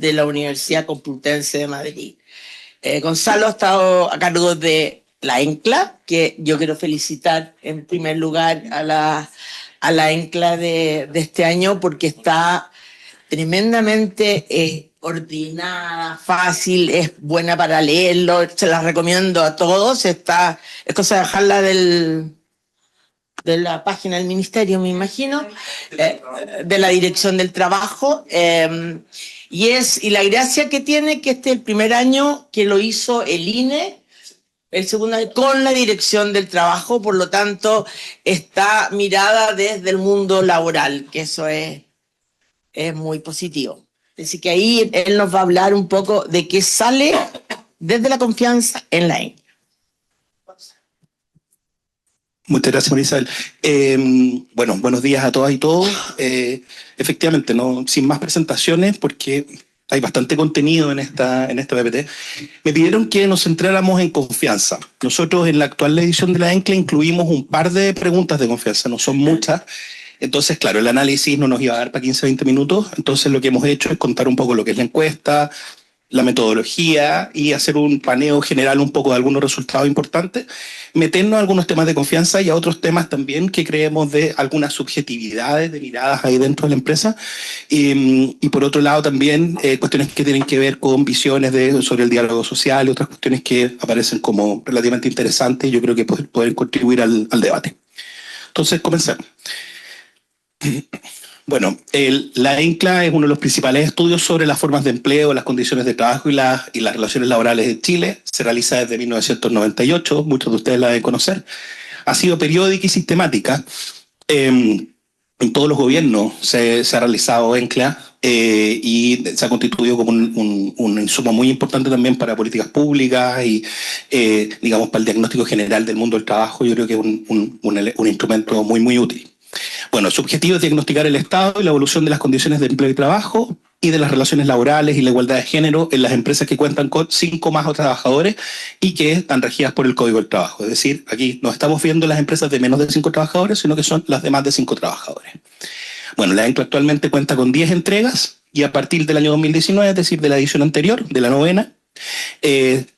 de la Universidad Complutense de Madrid. Gonzalo ha estado a cargo de la ENCLA, que yo quiero felicitar en primer lugar a la ENCLA de este año porque está tremendamente ordenada, fácil, es buena para leerlo, se la recomiendo a todos. Es cosa de bajarla de la página del ministerio, me imagino, de la Dirección del Trabajo. Y la gracia que tiene que este es el primer año que lo hizo el INE, el segundo año con la Dirección del Trabajo, por lo tanto está mirada desde el mundo laboral, que eso es muy positivo. Así que ahí él nos va a hablar un poco de qué sale desde la confianza en la ENCLA. Muchas gracias, Marisabel. Bueno, buenos días a todas y todos. Efectivamente, no, sin más presentaciones, porque hay bastante contenido en esta PPT. Me pidieron que nos centráramos en confianza. Nosotros en la actual edición de la ENCLA incluimos un par de preguntas de confianza, no son muchas. Entonces, claro, el análisis no nos iba a dar para 15 o 20 minutos. Entonces, lo que hemos hecho es contar un poco lo que es la encuesta, la metodología y hacer un paneo general un poco de algunos resultados importantes, meternos a algunos temas de confianza y a otros temas también que creemos de algunas subjetividades, de miradas ahí dentro de la empresa. Y por otro lado también cuestiones que tienen que ver con visiones sobre el diálogo social y otras cuestiones que aparecen como relativamente interesantes y yo creo que pueden contribuir al debate. Entonces, comencemos. Bueno, la ENCLA es uno de los principales estudios sobre las formas de empleo, las condiciones de trabajo y las relaciones laborales en Chile. Se realiza desde 1998, muchos de ustedes la deben conocer. Ha sido periódica y sistemática. En todos los gobiernos se ha realizado ENCLA y se ha constituido como un insumo muy importante también para políticas públicas y, digamos, para el diagnóstico general del mundo del trabajo. Yo creo que es un instrumento muy, muy útil. Bueno, su objetivo es diagnosticar el estado y la evolución de las condiciones de empleo y trabajo y de las relaciones laborales y la igualdad de género en las empresas que cuentan con 5 o más trabajadores y que están regidas por el Código del Trabajo. Es decir, aquí no estamos viendo las empresas de menos de 5 trabajadores, sino que son las de más de 5 trabajadores. Bueno, la ENCLA actualmente cuenta con 10 entregas y a partir del año 2019, es decir, de la edición anterior, de la 9ª,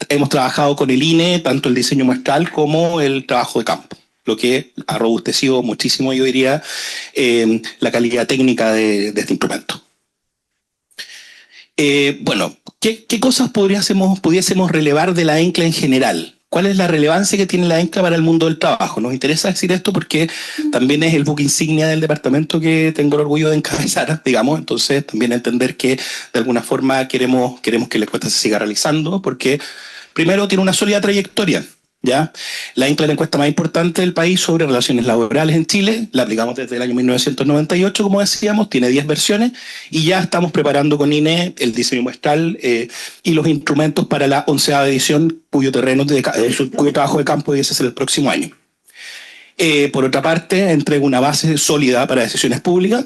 hemos trabajado con el INE, tanto el diseño muestral como el trabajo de campo, lo que ha robustecido muchísimo, yo diría, la calidad técnica de este instrumento. Bueno, ¿qué cosas pudiésemos relevar de la ENCLA en general? ¿Cuál es la relevancia que tiene la ENCLA para el mundo del trabajo? Nos interesa decir esto porque también es el buque insignia del departamento que tengo el orgullo de encabezar, digamos. Entonces, también entender que de alguna forma queremos que la encuesta se siga realizando porque, primero, tiene una sólida trayectoria. ¿Ya? La ENCLA es la encuesta más importante del país sobre relaciones laborales en Chile, la aplicamos desde el año 1998, como decíamos, tiene 10 versiones y ya estamos preparando con INE el diseño muestral y los instrumentos para la 11ª edición, cuyo trabajo de campo debe ser el próximo año. Por otra parte, entrega una base sólida para decisiones públicas.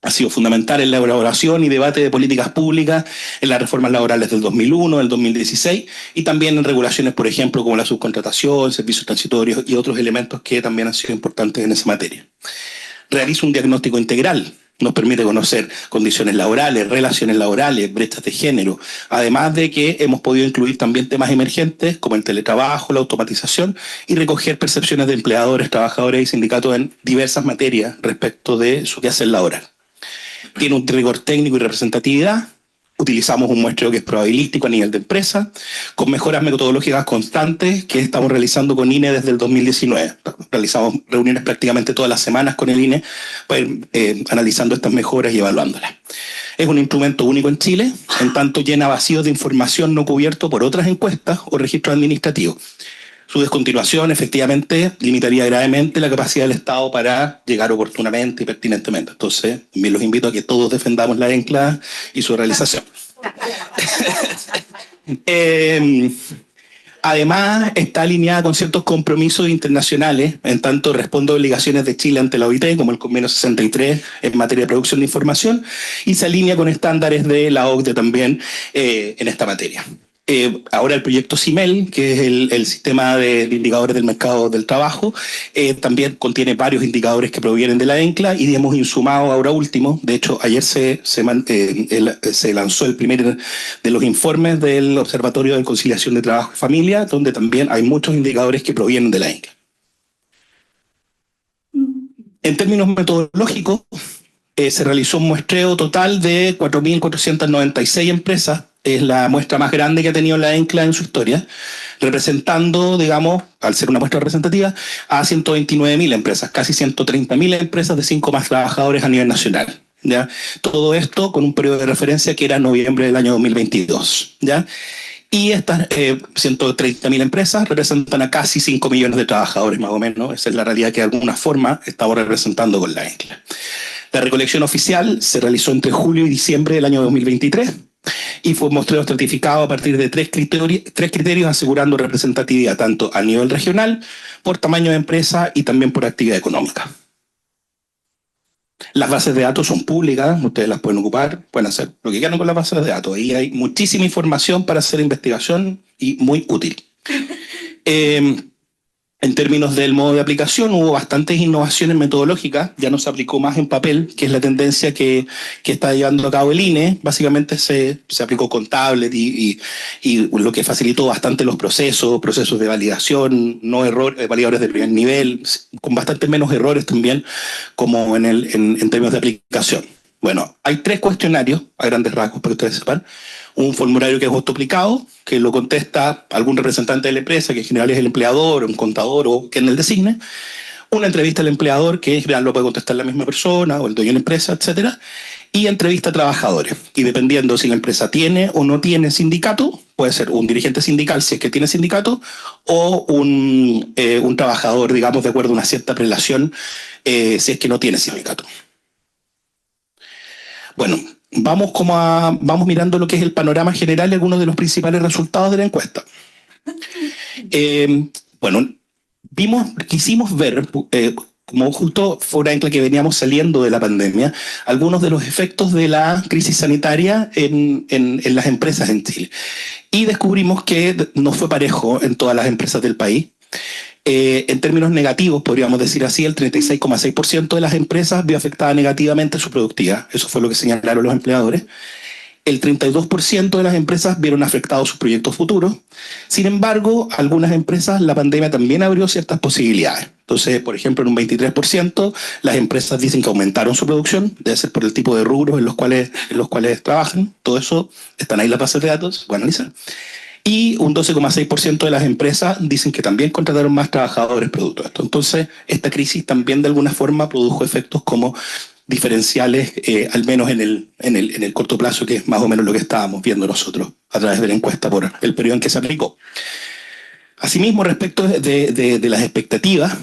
Ha sido fundamental en la elaboración y debate de políticas públicas en las reformas laborales del 2001, del 2016 y también en regulaciones, por ejemplo, como la subcontratación, servicios transitorios y otros elementos que también han sido importantes en esa materia. Realiza un diagnóstico integral, nos permite conocer condiciones laborales, relaciones laborales, brechas de género, además de que hemos podido incluir también temas emergentes como el teletrabajo, la automatización y recoger percepciones de empleadores, trabajadores y sindicatos en diversas materias respecto de su quehacer laboral. Tiene un rigor técnico y representatividad. Utilizamos un muestreo que es probabilístico a nivel de empresa, con mejoras metodológicas constantes que estamos realizando con INE desde el 2019. Realizamos reuniones prácticamente todas las semanas con el INE, analizando estas mejoras y evaluándolas. Es un instrumento único en Chile, en tanto llena vacíos de información no cubiertos por otras encuestas o registros administrativos. Su descontinuación efectivamente limitaría gravemente la capacidad del Estado para llegar oportunamente y pertinentemente. Entonces, también los invito a que todos defendamos la ENCLA y su realización. Además, está alineada con ciertos compromisos internacionales, en tanto responde a obligaciones de Chile ante la OIT, como el Convenio 63 en materia de producción de información, y se alinea con estándares de la OCDE también en esta materia. Ahora el proyecto CIMEL, que es el sistema de indicadores del mercado del trabajo, también contiene varios indicadores que provienen de la ENCLA y hemos insumado ahora último. De hecho, ayer se lanzó el primer de los informes del Observatorio de Conciliación de Trabajo y Familia, donde también hay muchos indicadores que provienen de la ENCLA. En términos metodológicos, se realizó un muestreo total de 4.496 empresas. Es la muestra más grande que ha tenido la ENCLA en su historia, representando, digamos, al ser una muestra representativa, a 129.000 empresas, casi 130.000 empresas de 5 más trabajadores a nivel nacional. ¿Ya? Todo esto con un periodo de referencia que era noviembre del año 2022. ¿Ya? Y estas 130.000 empresas representan a casi 5 millones de trabajadores, más o menos. Esa es la realidad que de alguna forma estamos representando con la ENCLA. La recolección oficial se realizó entre julio y diciembre del año 2023 y fue un muestreo estratificado a partir de tres criterios asegurando representatividad tanto a nivel regional, por tamaño de empresa y también por actividad económica. Las bases de datos son públicas, ustedes las pueden ocupar, pueden hacer lo que quieran con las bases de datos. Ahí hay muchísima información para hacer investigación y muy útil. En términos del modo de aplicación, hubo bastantes innovaciones metodológicas, ya no se aplicó más en papel, que es la tendencia que está llevando a cabo el INE. Básicamente se aplicó con tablet y lo que facilitó bastante los procesos de validación, no validadores de primer nivel, con bastante menos errores también, como en términos de aplicación. Bueno, hay 3 cuestionarios, a grandes rasgos, para que ustedes sepan. Un formulario que es autoaplicado, que lo contesta algún representante de la empresa, que en general es el empleador, un contador o quien el designe. Una entrevista al empleador, que en general lo puede contestar la misma persona o el dueño de la empresa, etc. Y entrevista a trabajadores. Y dependiendo si la empresa tiene o no tiene sindicato, puede ser un dirigente sindical si es que tiene sindicato, o un trabajador, digamos, de acuerdo a una cierta prelación, si es que no tiene sindicato. Bueno, vamos mirando lo que es el panorama general de algunos de los principales resultados de la encuesta. Bueno, quisimos ver, como justo fue una ENCLA que veníamos saliendo de la pandemia, algunos de los efectos de la crisis sanitaria en las empresas en Chile. Y descubrimos que no fue parejo en todas las empresas del país. En términos negativos, podríamos decir así, el 36,6% de las empresas vio afectada negativamente su productividad. Eso fue lo que señalaron los empleadores. El 32% de las empresas vieron afectados sus proyectos futuros. Sin embargo, algunas empresas, la pandemia también abrió ciertas posibilidades. Entonces, por ejemplo, en un 23%, las empresas dicen que aumentaron su producción, debe ser por el tipo de rubros en los cuales trabajan. Todo eso están ahí las bases de datos, se pueden analizar. Y un 12,6% de las empresas dicen que también contrataron más trabajadores producto de esto. Entonces, esta crisis también de alguna forma produjo efectos como diferenciales, al menos en el corto plazo, que es más o menos lo que estábamos viendo nosotros a través de la encuesta por el periodo en que se aplicó. Asimismo, respecto de las expectativas,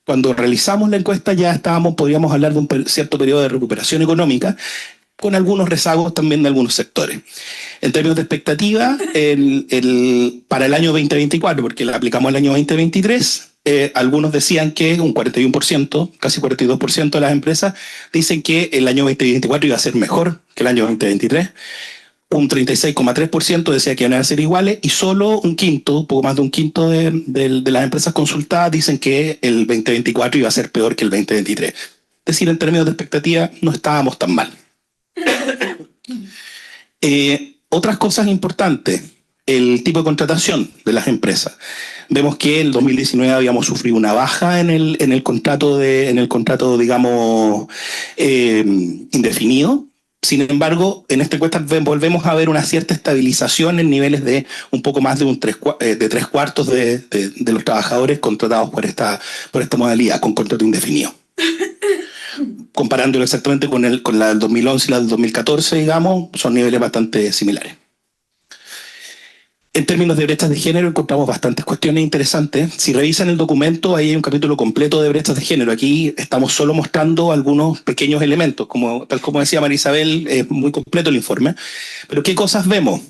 cuando realizamos la encuesta ya podríamos hablar de un cierto periodo de recuperación económica, con algunos rezagos también de algunos sectores. En términos de expectativa, para el año 2024, porque la aplicamos el año 2023, algunos decían que un 41%, casi 42% de las empresas dicen que el año 2024 iba a ser mejor que el año 2023. Un 36,3% decía que iban a ser iguales y solo un quinto, poco más de un quinto de las empresas consultadas dicen que el 2024 iba a ser peor que el 2023. Es decir, en términos de expectativa no estábamos tan mal. Otras cosas importantes, el tipo de contratación de las empresas. Vemos que en el 2019 habíamos sufrido una baja en el contrato, digamos, indefinido. Sin embargo, en esta encuesta volvemos a ver una cierta estabilización en niveles de un poco más de 3/4 de los trabajadores contratados por esta modalidad, con contrato indefinido. Comparándolo exactamente con la del 2011 y la del 2014, digamos, son niveles bastante similares. En términos de brechas de género encontramos bastantes cuestiones interesantes. Si revisan el documento, ahí hay un capítulo completo de brechas de género. Aquí estamos solo mostrando algunos pequeños elementos. Tal como decía María Isabel, es muy completo el informe. Pero ¿qué cosas vemos?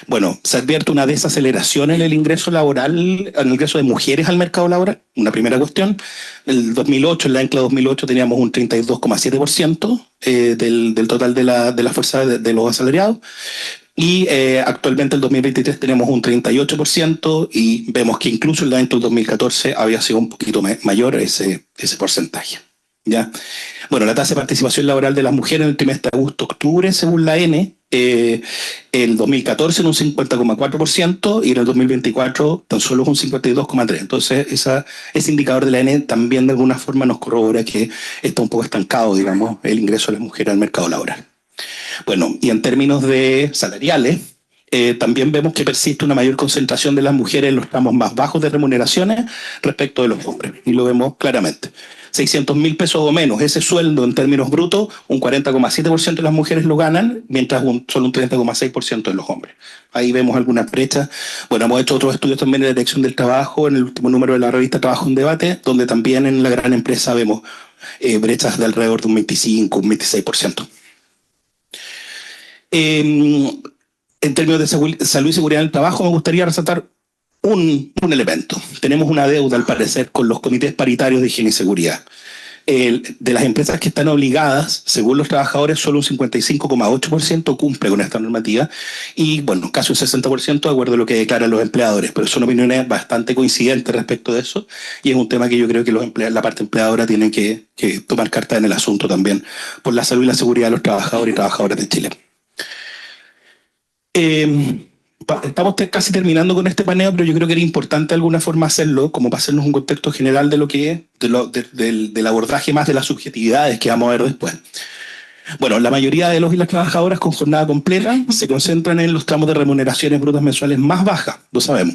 Bueno, se advierte una desaceleración en el ingreso laboral, en el ingreso de mujeres al mercado laboral, una primera cuestión. En la ENCLA 2008 teníamos un 32,7% del total de la fuerza de los asalariados. Y actualmente el 2023 tenemos un 38% y vemos que incluso dentro del 2014 había sido un poquito mayor ese porcentaje. ¿Ya? Bueno, la tasa de participación laboral de las mujeres en el trimestre de agosto-octubre, según la N, el 2014 en un 50,4% y en el 2024 tan solo es un 52,3%. Entonces, ese indicador de la N también de alguna forma nos corrobora que está un poco estancado, digamos, el ingreso de las mujeres al mercado laboral. Bueno, y en términos de salariales, también vemos que persiste una mayor concentración de las mujeres en los tramos más bajos de remuneraciones respecto de los hombres, y lo vemos claramente. 600.000 pesos o menos, ese sueldo en términos brutos, un 40,7% de las mujeres lo ganan, mientras solo un 30,6% de los hombres. Ahí vemos algunas brechas. Bueno, hemos hecho otros estudios también en la dirección del trabajo, en el último número de la revista Trabajo en Debate, donde también en la gran empresa vemos brechas de alrededor de un 25, un 26%. En términos de salud y seguridad en el trabajo, me gustaría resaltar un elemento. Tenemos una deuda, al parecer, con los comités paritarios de higiene y seguridad. De las empresas que están obligadas, según los trabajadores, solo un 55,8% cumple con esta normativa y, bueno, casi un 60% de acuerdo a lo que declaran los empleadores, pero son opiniones bastante coincidentes respecto de eso y es un tema que yo creo que la parte empleadora tiene que tomar carta en el asunto también por la salud y la seguridad de los trabajadores y trabajadoras de Chile. Estamos casi terminando con este paneo, pero yo creo que era importante de alguna forma hacerlo, como para hacernos un contexto general de lo que es, del abordaje más de las subjetividades que vamos a ver después. Bueno, la mayoría de los y las trabajadoras con jornada completa se concentran en los tramos de remuneraciones brutas mensuales más bajas, lo sabemos,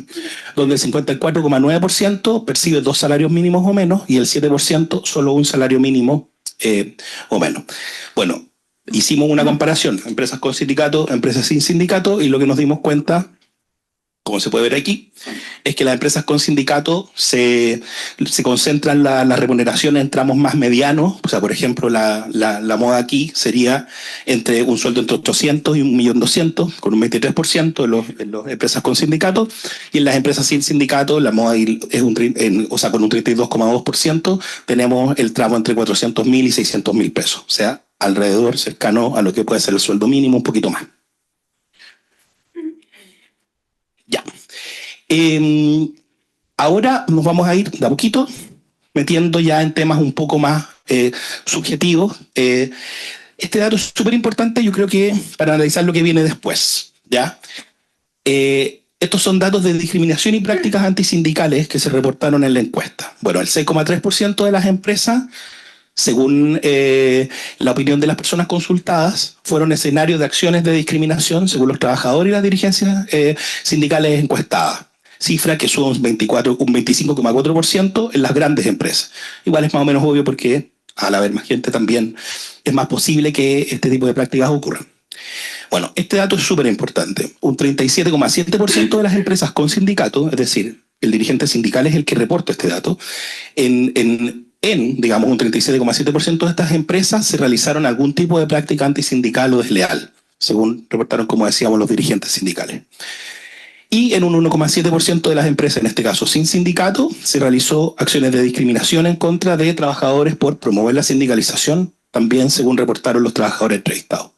donde el 54,9% percibe 2 salarios mínimos o menos y el 7% solo un salario mínimo o menos. Bueno, hicimos una comparación, empresas con sindicato, empresas sin sindicato, y lo que nos dimos cuenta, como se puede ver aquí, es que las empresas con sindicato se concentran la remuneración en tramos más medianos. O sea, por ejemplo, la moda aquí sería entre un sueldo entre 800 y 1.200.000, con un 23% en las empresas con sindicato, y en las empresas sin sindicato, la moda es con un 32,2%, tenemos el tramo entre 400.000 y 600.000 pesos. O sea, alrededor, cercano a lo que puede ser el sueldo mínimo, un poquito más. Ya. Ahora nos vamos a ir de a poquito metiendo ya en temas un poco más subjetivos. Este dato es súper importante, yo creo que para analizar lo que viene después. ¿Ya? Estos son datos de discriminación y prácticas antisindicales que se reportaron en la encuesta. Bueno, el 6,3% de las empresas, según la opinión de las personas consultadas, fueron escenarios de acciones de discriminación según los trabajadores y las dirigencias sindicales encuestadas. Cifra que sube un 25,4% en las grandes empresas. Igual es más o menos obvio porque al haber más gente también es más posible que este tipo de prácticas ocurran. Bueno, este dato es súper importante. Un 37,7% de las empresas con sindicato, es decir, el dirigente sindical es el que reporta este dato, digamos, un 37,7% de estas empresas se realizaron algún tipo de práctica antisindical o desleal, según reportaron, como decíamos, los dirigentes sindicales. Y en un 1,7% de las empresas, en este caso sin sindicato, se realizó acciones de discriminación en contra de trabajadores por promover la sindicalización, también según reportaron los trabajadores entrevistados.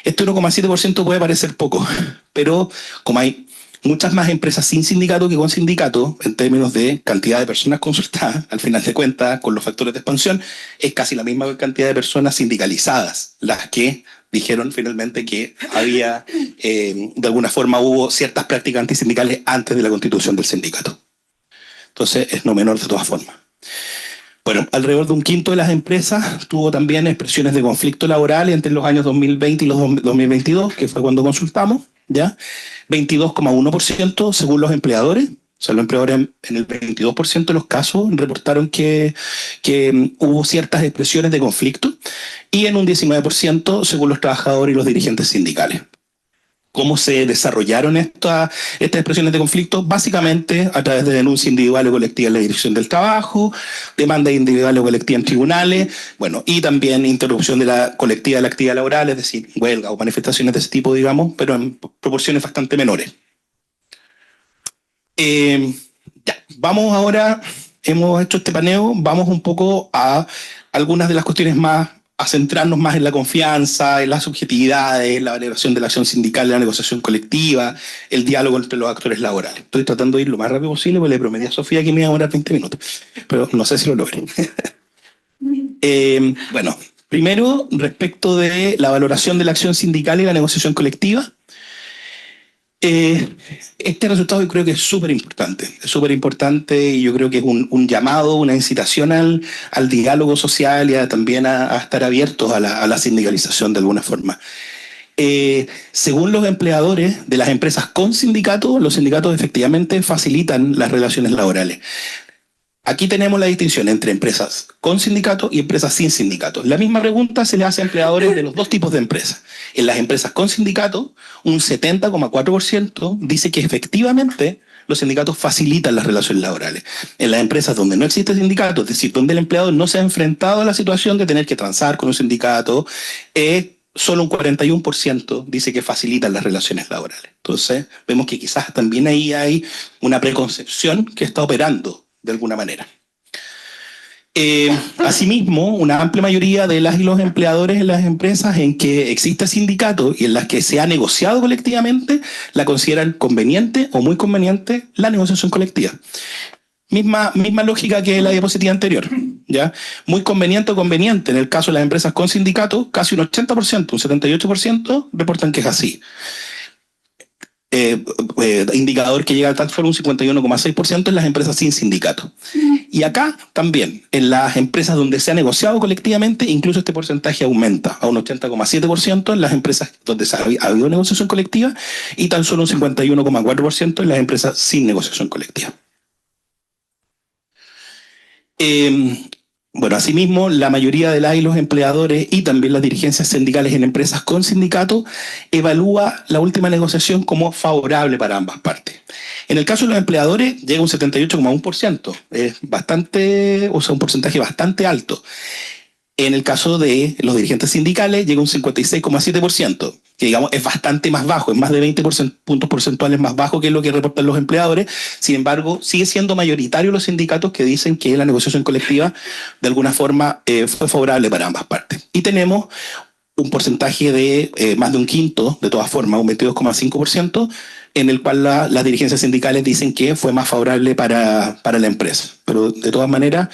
Este 1,7% puede parecer poco, pero como hay muchas más empresas sin sindicato que con sindicato, en términos de cantidad de personas consultadas, al final de cuentas, con los factores de expansión, es casi la misma cantidad de personas sindicalizadas las que dijeron finalmente que había, de alguna forma, hubo ciertas prácticas antisindicales antes de la constitución del sindicato. Entonces, es no menor de todas formas. Bueno, alrededor de un quinto de las empresas tuvo también expresiones de conflicto laboral entre los años 2020 y los 2022, que fue cuando consultamos, ¿ya? 22,1% según los empleadores. O sea, los empleadores en el 22% de los casos reportaron que hubo ciertas expresiones de conflicto y en un 19% según los trabajadores y los dirigentes sindicales. ¿Cómo se desarrollaron estas expresiones de conflicto? Básicamente a través de denuncia individual o colectiva en la Dirección del Trabajo, demanda individual o colectiva en tribunales, bueno, y también interrupción de la colectiva de la actividad laboral, es decir, huelga o manifestaciones de ese tipo, digamos, pero en proporciones bastante menores. Ya, vamos ahora, hemos hecho este paneo, vamos un poco a algunas de las cuestiones más a centrarnos más en la confianza, en las subjetividades, la valoración de la acción sindical, la negociación colectiva, el diálogo entre los actores laborales. Estoy tratando de ir lo más rápido posible porque le prometí a Sofía que me iba a demorar 20 minutos, pero no sé si lo logré. Bueno, primero, respecto de la valoración de la acción sindical y la negociación colectiva, este resultado yo creo que es súper importante y yo creo que es un llamado, una incitación al diálogo social y también a estar abiertos a la sindicalización de alguna forma. Según los empleadores de las empresas con sindicatos, los sindicatos efectivamente facilitan las relaciones laborales. Aquí tenemos la distinción entre empresas con sindicato y empresas sin sindicato. La misma pregunta se le hace a empleadores de los dos tipos de empresas. En las empresas con sindicato, un 70,4% dice que efectivamente los sindicatos facilitan las relaciones laborales. En las empresas donde no existe sindicato, es decir, donde el empleador no se ha enfrentado a la situación de tener que transar con un sindicato, solo un 41% dice que facilitan las relaciones laborales. Entonces, vemos que quizás también ahí hay una preconcepción que está operando de alguna manera. Asimismo, una amplia mayoría de las y los empleadores en las empresas en que existe sindicato y en las que se ha negociado colectivamente, la consideran conveniente o muy conveniente la negociación colectiva. Misma lógica que la diapositiva anterior, ¿ya? Muy conveniente o conveniente en el caso de las empresas con sindicato, casi un 80%, un 78% reportan que es así. Indicador que llega a tan solo un 51,6% en las empresas sin sindicato. Y acá también, en las empresas donde se ha negociado colectivamente, incluso este porcentaje aumenta a un 80,7% en las empresas donde ha habido negociación colectiva y tan solo un 51,4% en las empresas sin negociación colectiva. Bueno, asimismo, la mayoría de las y los empleadores y también las dirigencias sindicales en empresas con sindicato evalúa la última negociación como favorable para ambas partes. En el caso de los empleadores llega a un 78,1%, es bastante, o sea, un porcentaje bastante alto. En el caso de los dirigentes sindicales llega a un 56,7%, que digamos es bastante más bajo, es más de 20 puntos porcentuales más bajo que lo que reportan los empleadores. Sin embargo, sigue siendo mayoritario los sindicatos que dicen que la negociación colectiva de alguna forma fue favorable para ambas partes. Y tenemos un porcentaje de más de un quinto, de todas formas, un 22,5%, en el cual las dirigencias sindicales dicen que fue más favorable para la empresa. Pero de todas maneras,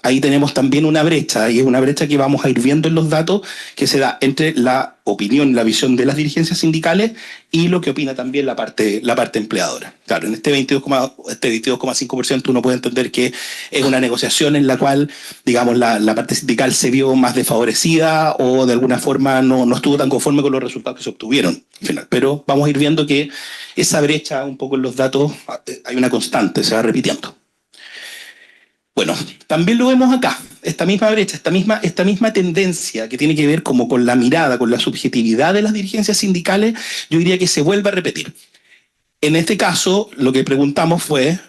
ahí tenemos también una brecha, y es una brecha que vamos a ir viendo en los datos que se da entre la opinión, la visión de las dirigencias sindicales y lo que opina también la parte empleadora. Claro, en este 22,5% uno puede entender que es una negociación en la cual, digamos, la parte sindical se vio más desfavorecida o de alguna forma no estuvo tan conforme con los resultados que se obtuvieron al final. Pero vamos a ir viendo que esa brecha un poco en los datos hay una constante, se va repitiendo. Bueno, también lo vemos acá, esta misma brecha, esta misma tendencia que tiene que ver como con la mirada, con la subjetividad de las dirigencias sindicales, yo diría que se vuelve a repetir. En este caso, lo que preguntamos fue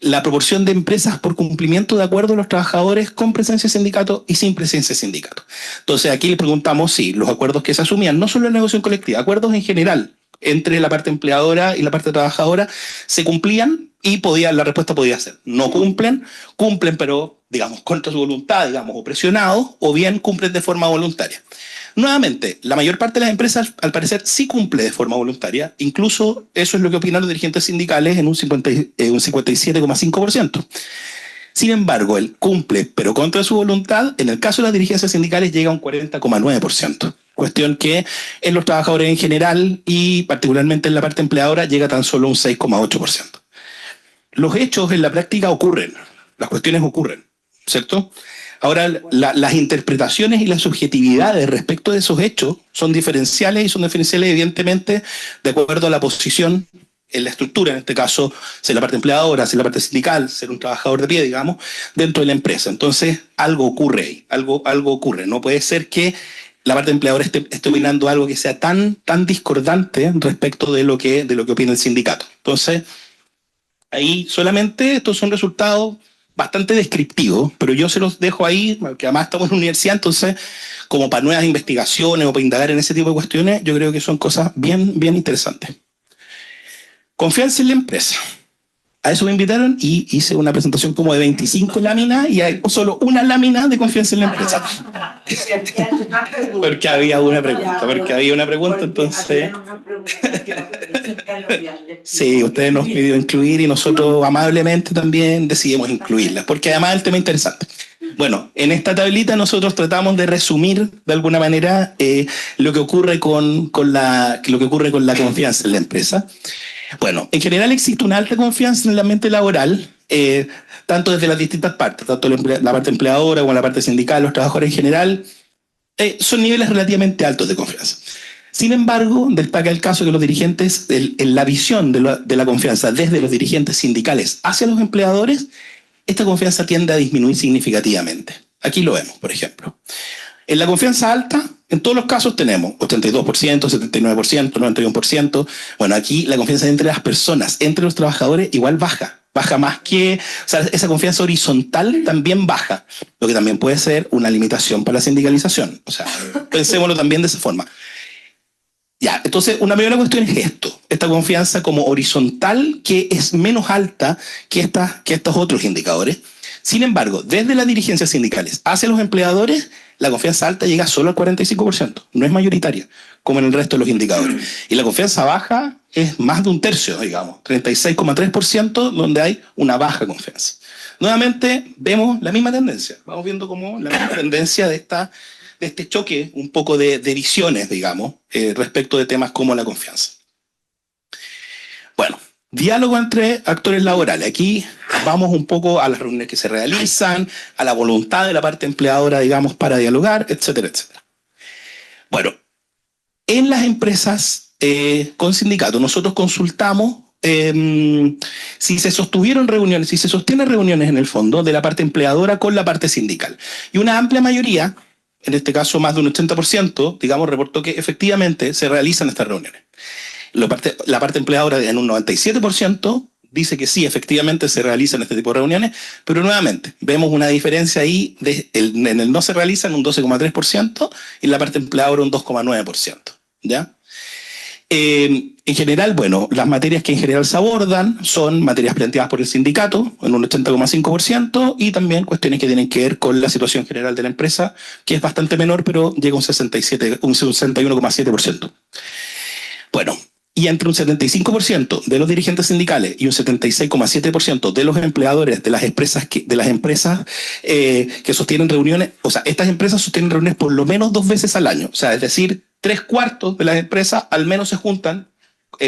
la proporción de empresas por cumplimiento de acuerdos de los trabajadores con presencia de sindicato y sin presencia de sindicato. Entonces aquí le preguntamos si los acuerdos que se asumían, no solo en la negociación colectiva, acuerdos en general, entre la parte empleadora y la parte trabajadora, se cumplían y la respuesta podía ser no cumplen pero digamos contra su voluntad, digamos, o presionados, o bien cumplen de forma voluntaria. Nuevamente, la mayor parte de las empresas al parecer sí cumple de forma voluntaria, incluso eso es lo que opinan los dirigentes sindicales en un 57,5%. Sin embargo, el cumple pero contra su voluntad, en el caso de las dirigencias sindicales llega a un 40,9%. Cuestión que en los trabajadores en general y particularmente en la parte empleadora llega tan solo un 6,8%. Los hechos en la práctica ocurren, las cuestiones ocurren, ¿cierto? Ahora, las interpretaciones y las subjetividades respecto de esos hechos son diferenciales y son diferenciales evidentemente de acuerdo a la posición en la estructura, en este caso, ser la parte empleadora, ser la parte sindical, ser un trabajador de pie, digamos, dentro de la empresa. Entonces, algo ocurre ahí, algo ocurre. No puede ser que la parte empleadora esté opinando algo que sea tan discordante respecto de lo que opina el sindicato. Entonces, ahí solamente estos son resultados bastante descriptivos, pero yo se los dejo ahí, porque además estamos en la universidad, entonces, como para nuevas investigaciones o para indagar en ese tipo de cuestiones, yo creo que son cosas bien interesantes. Confianza en la empresa. A eso me invitaron y hice una presentación como de 25 láminas y hay solo una lámina de confianza en la empresa. Porque había una pregunta, entonces... Sí, ustedes nos pidieron incluir y nosotros amablemente también decidimos incluirlas, porque además el tema es interesante. Bueno, en esta tablita nosotros tratamos de resumir de alguna manera lo que ocurre con la confianza en la empresa. Bueno, en general existe una alta confianza en el ambiente laboral, tanto desde las distintas partes, tanto la parte empleadora como la parte sindical, los trabajadores en general, son niveles relativamente altos de confianza. Sin embargo, destaca el caso que los dirigentes, en la visión de la confianza desde los dirigentes sindicales hacia los empleadores, esta confianza tiende a disminuir significativamente. Aquí lo vemos, por ejemplo. En la confianza alta, en todos los casos tenemos 82%, 79%, 91%. Bueno, aquí la confianza entre las personas, entre los trabajadores, igual baja. Baja más que... O sea, esa confianza horizontal también baja, lo que también puede ser una limitación para la sindicalización. O sea, pensémoslo también de esa forma. Ya, entonces una primera cuestión es esto, esta confianza como horizontal que es menos alta que estos otros indicadores. Sin embargo, desde las dirigencias sindicales hacia los empleadores, la confianza alta llega solo al 45%, no es mayoritaria, como en el resto de los indicadores. Y la confianza baja es más de un tercio, digamos, 36,3%, donde hay una baja confianza. Nuevamente vemos la misma tendencia, vamos viendo como la misma tendencia de este choque un poco de visiones, digamos, respecto de temas como la confianza. Bueno, diálogo entre actores laborales. Aquí vamos un poco a las reuniones que se realizan, a la voluntad de la parte empleadora, digamos, para dialogar, etcétera, etcétera. Bueno, en las empresas con sindicatos, nosotros consultamos si se sostienen reuniones en el fondo de la parte empleadora con la parte sindical. Y una amplia mayoría, en este caso más de un 80%, digamos, reportó que efectivamente se realizan estas reuniones. La parte empleadora en un 97% dice que sí, efectivamente se realizan este tipo de reuniones, pero nuevamente vemos una diferencia ahí, en el no se realizan un 12,3% y en la parte empleadora un 2,9%. ¿Ya? En general, bueno, las materias que en general se abordan son materias planteadas por el sindicato en un 80,5% y también cuestiones que tienen que ver con la situación general de la empresa, que es bastante menor, pero llega a un 61,7%. Bueno, y entre un 75% de los dirigentes sindicales y un 76,7% de los empleadores de las empresas que sostienen reuniones, o sea, estas empresas sostienen reuniones por lo menos 2 veces al año, o sea, es decir, 3/4 de las empresas al menos se juntan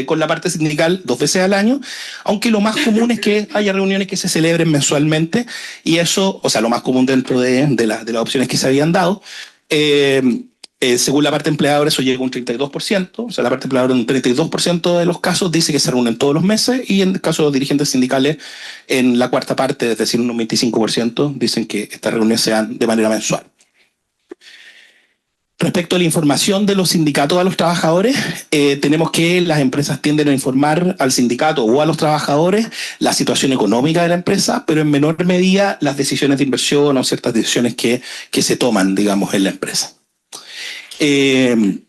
con la parte sindical 2 veces al año, aunque lo más común es que haya reuniones que se celebren mensualmente, y eso, o sea, lo más común dentro de las opciones que se habían dado, según la parte empleadora eso llega a un 32%, o sea, la parte empleadora en un 32% de los casos dice que se reúnen todos los meses, y en el caso de los dirigentes sindicales, en la cuarta parte, es decir, un 25%, dicen que estas reuniones se dan de manera mensual. Respecto a la información de los sindicatos a los trabajadores, tenemos que las empresas tienden a informar al sindicato o a los trabajadores la situación económica de la empresa, pero en menor medida las decisiones de inversión o ciertas decisiones que se toman, digamos, en la empresa. En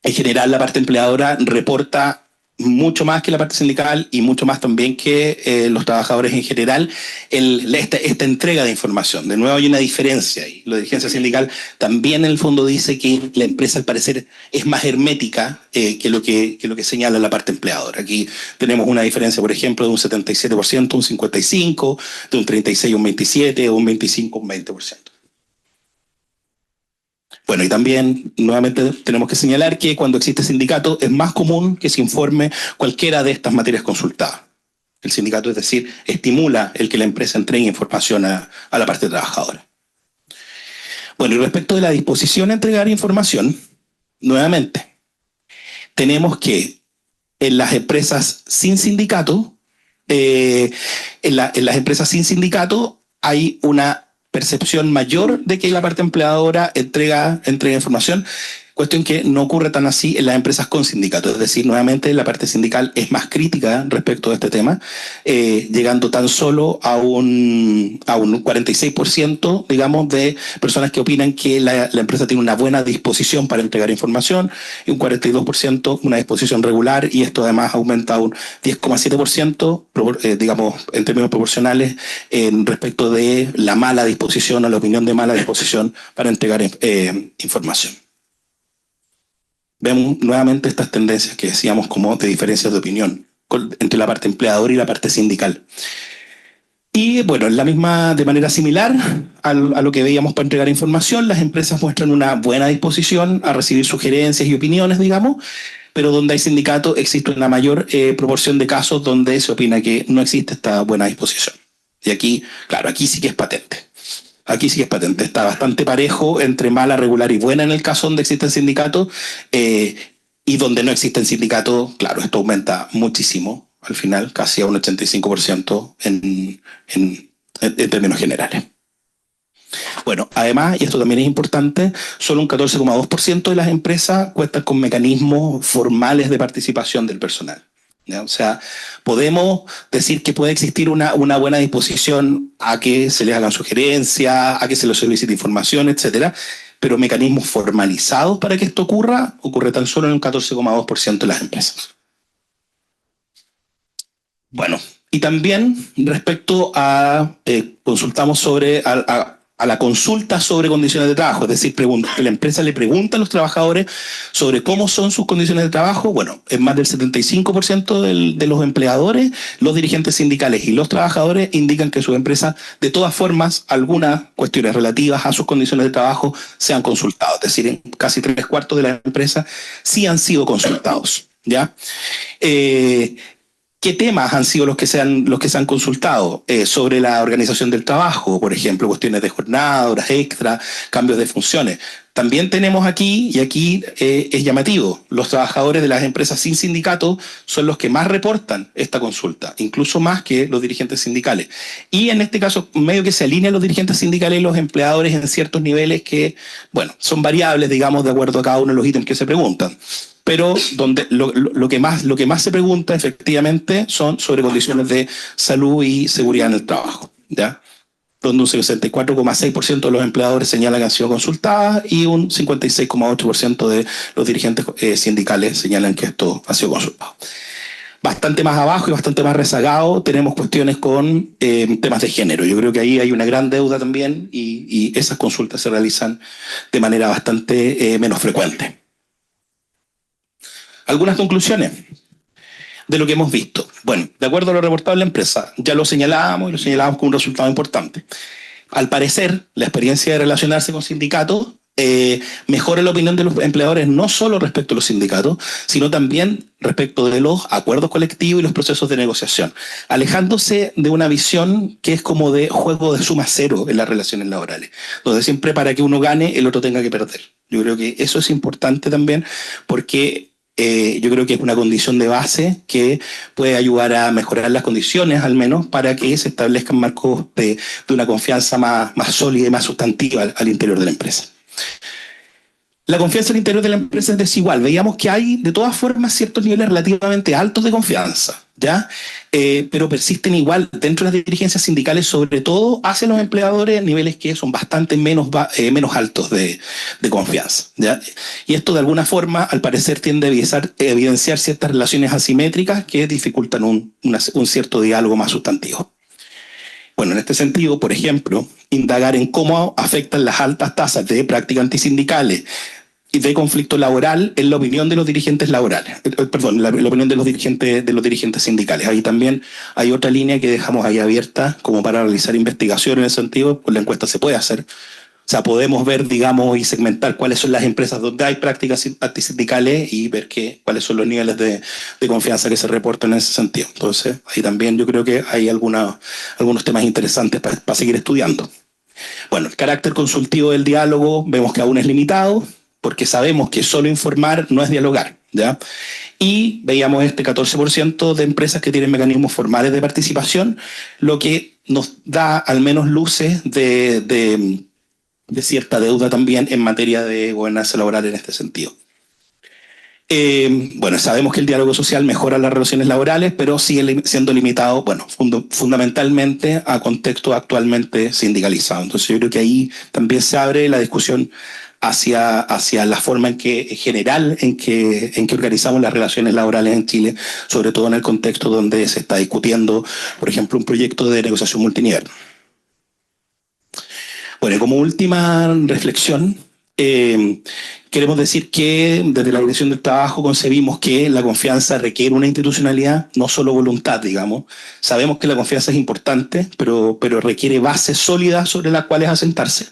general, la parte empleadora reporta mucho más que la parte sindical y mucho más también que los trabajadores en general esta entrega de información. De nuevo hay una diferencia ahí. La dirigencia sindical también en el fondo dice que la empresa al parecer es más hermética que lo que señala la parte empleadora. Aquí tenemos una diferencia, por ejemplo, de un 77%, un 55%, de un 36% un 27%, un 25% un 20%. Bueno, y también, nuevamente, tenemos que señalar que cuando existe sindicato es más común que se informe cualquiera de estas materias consultadas. El sindicato, es decir, estimula el que la empresa entregue información a la parte trabajadora. Bueno, y respecto de la disposición a entregar información, nuevamente, tenemos que en las empresas sin sindicato, en las empresas sin sindicato hay una percepción mayor de que la parte empleadora entrega información. Cuestión que no ocurre tan así en las empresas con sindicato. Es decir, nuevamente la parte sindical es más crítica respecto a este tema, llegando tan solo a un 46%, digamos, de personas que opinan que la empresa tiene una buena disposición para entregar información, y un 42% una disposición regular, y esto además aumenta a un 10,7%, digamos, en términos proporcionales, respecto de la mala disposición o la opinión de mala disposición para entregar información. Vemos nuevamente estas tendencias que decíamos como de diferencias de opinión entre la parte empleadora y la parte sindical. Y bueno, de manera similar a lo que veíamos para entregar información, las empresas muestran una buena disposición a recibir sugerencias y opiniones, digamos, pero donde hay sindicato existe una mayor proporción de casos donde se opina que no existe esta buena disposición. Y aquí, claro, aquí sí que es patente. Aquí sí que es patente, está bastante parejo entre mala, regular y buena en el caso donde existen sindicatos, y donde no existen sindicatos, claro, esto aumenta muchísimo, al final, casi a un 85% en términos generales. Bueno, además, y esto también es importante, solo un 14,2% de las empresas cuentan con mecanismos formales de participación del personal. ¿Ya? O sea, podemos decir que puede existir una buena disposición a que se les hagan sugerencias, a que se les solicite información, etcétera, pero mecanismos formalizados para que esto ocurre tan solo en un 14,2% de las empresas. Bueno, y también respecto a, consultamos sobre a la consulta sobre condiciones de trabajo, es decir, que la empresa le pregunta a los trabajadores sobre cómo son sus condiciones de trabajo. Bueno, en más del 75% de los empleadores, los dirigentes sindicales y los trabajadores indican que sus empresas, de todas formas, algunas cuestiones relativas a sus condiciones de trabajo se han consultado. Es decir, en casi 3/4 de las empresas sí han sido consultados, ¿ya? ¿Qué temas han sido los que se han consultado? Sobre la organización del trabajo, por ejemplo, cuestiones de jornada, horas extra, cambios de funciones. También tenemos aquí, y aquí es llamativo, los trabajadores de las empresas sin sindicato son los que más reportan esta consulta, incluso más que los dirigentes sindicales. Y en este caso, medio que se alinean los dirigentes sindicales y los empleadores en ciertos niveles que, bueno, son variables, digamos, de acuerdo a cada uno de los ítems que se preguntan. Pero donde lo que más se pregunta efectivamente son sobre condiciones de salud y seguridad en el trabajo, ¿ya? Donde un 64,6% de los empleadores señalan que han sido consultadas y un 56,8% de los dirigentes sindicales señalan que esto ha sido consultado. Bastante más abajo y bastante más rezagado tenemos cuestiones con temas de género. Yo creo que ahí hay una gran deuda también, y esas consultas se realizan de manera bastante menos frecuente. Algunas conclusiones de lo que hemos visto. Bueno, de acuerdo a lo reportado en la empresa, ya lo señalábamos y lo señalábamos con un resultado importante. Al parecer, la experiencia de relacionarse con sindicatos mejora la opinión de los empleadores, no solo respecto a los sindicatos, sino también respecto de los acuerdos colectivos y los procesos de negociación, alejándose de una visión que es como de juego de suma cero en las relaciones laborales, donde siempre para que uno gane, el otro tenga que perder. Yo creo que eso es importante también, porque yo creo que es una condición de base que puede ayudar a mejorar las condiciones, al menos, para que se establezcan marcos de una confianza más sólida y más sustantiva al interior de la empresa. La confianza al interior de la empresa es desigual. Veíamos que hay, de todas formas, ciertos niveles relativamente altos de confianza, ¿ya? Pero persisten igual dentro de las dirigencias sindicales, sobre todo hacia los empleadores, niveles que son bastante menos altos de confianza, ¿ya? Y esto, de alguna forma, al parecer, tiende a evidenciar ciertas relaciones asimétricas que dificultan un cierto diálogo más sustantivo. Bueno, en este sentido, por ejemplo, indagar en cómo afectan las altas tasas de prácticas antisindicales y de conflicto laboral en la opinión de los dirigentes laborales, la opinión de los dirigentes sindicales. Ahí también hay otra línea que dejamos ahí abierta como para realizar investigación en ese sentido, pues la encuesta se puede hacer. O sea, podemos ver, digamos, y segmentar cuáles son las empresas donde hay prácticas antisindicales y ver cuáles son los niveles de confianza que se reportan en ese sentido. Entonces, ahí también yo creo que hay algunos temas interesantes para seguir estudiando. Bueno, el carácter consultivo del diálogo vemos que aún es limitado, porque sabemos que solo informar no es dialogar, ¿ya? Y veíamos este 14% de empresas que tienen mecanismos formales de participación, lo que nos da al menos luces de cierta deuda también en materia de gobernanza laboral en este sentido. Bueno, sabemos que el diálogo social mejora las relaciones laborales, pero sigue siendo limitado, bueno, fundamentalmente a contextos actualmente sindicalizados. Entonces yo creo que ahí también se abre la discusión hacia la forma en general en que organizamos las relaciones laborales en Chile, sobre todo en el contexto donde se está discutiendo, por ejemplo, un proyecto de negociación multinivel. Bueno, y como última reflexión, queremos decir que desde la Dirección del Trabajo concebimos que la confianza requiere una institucionalidad, no solo voluntad, digamos. Sabemos que la confianza es importante, pero requiere bases sólidas sobre las cuales asentarse.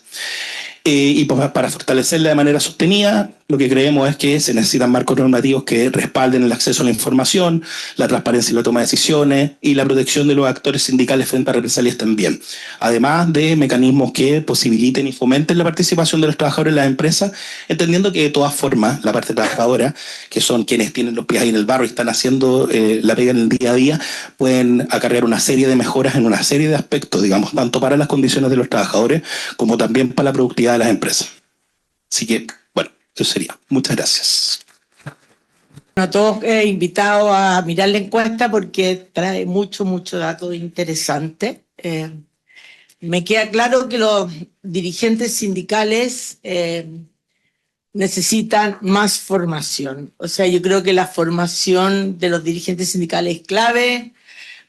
Y para fortalecerla de manera sostenida, lo que creemos es que se necesitan marcos normativos que respalden el acceso a la información, la transparencia y la toma de decisiones y la protección de los actores sindicales frente a represalias también. Además de mecanismos que posibiliten y fomenten la participación de los trabajadores en las empresas, entendiendo que de todas formas la parte trabajadora, que son quienes tienen los pies ahí en el barro y están haciendo la pega en el día a día, pueden acarrear una serie de mejoras en una serie de aspectos, digamos, tanto para las condiciones de los trabajadores como también para la productividad de las empresas. Así que, bueno, eso sería. Muchas gracias. Bueno, todos invitados a mirar la encuesta porque trae mucho dato interesante. Me queda claro que los dirigentes sindicales necesitan más formación. O sea, yo creo que la formación de los dirigentes sindicales es clave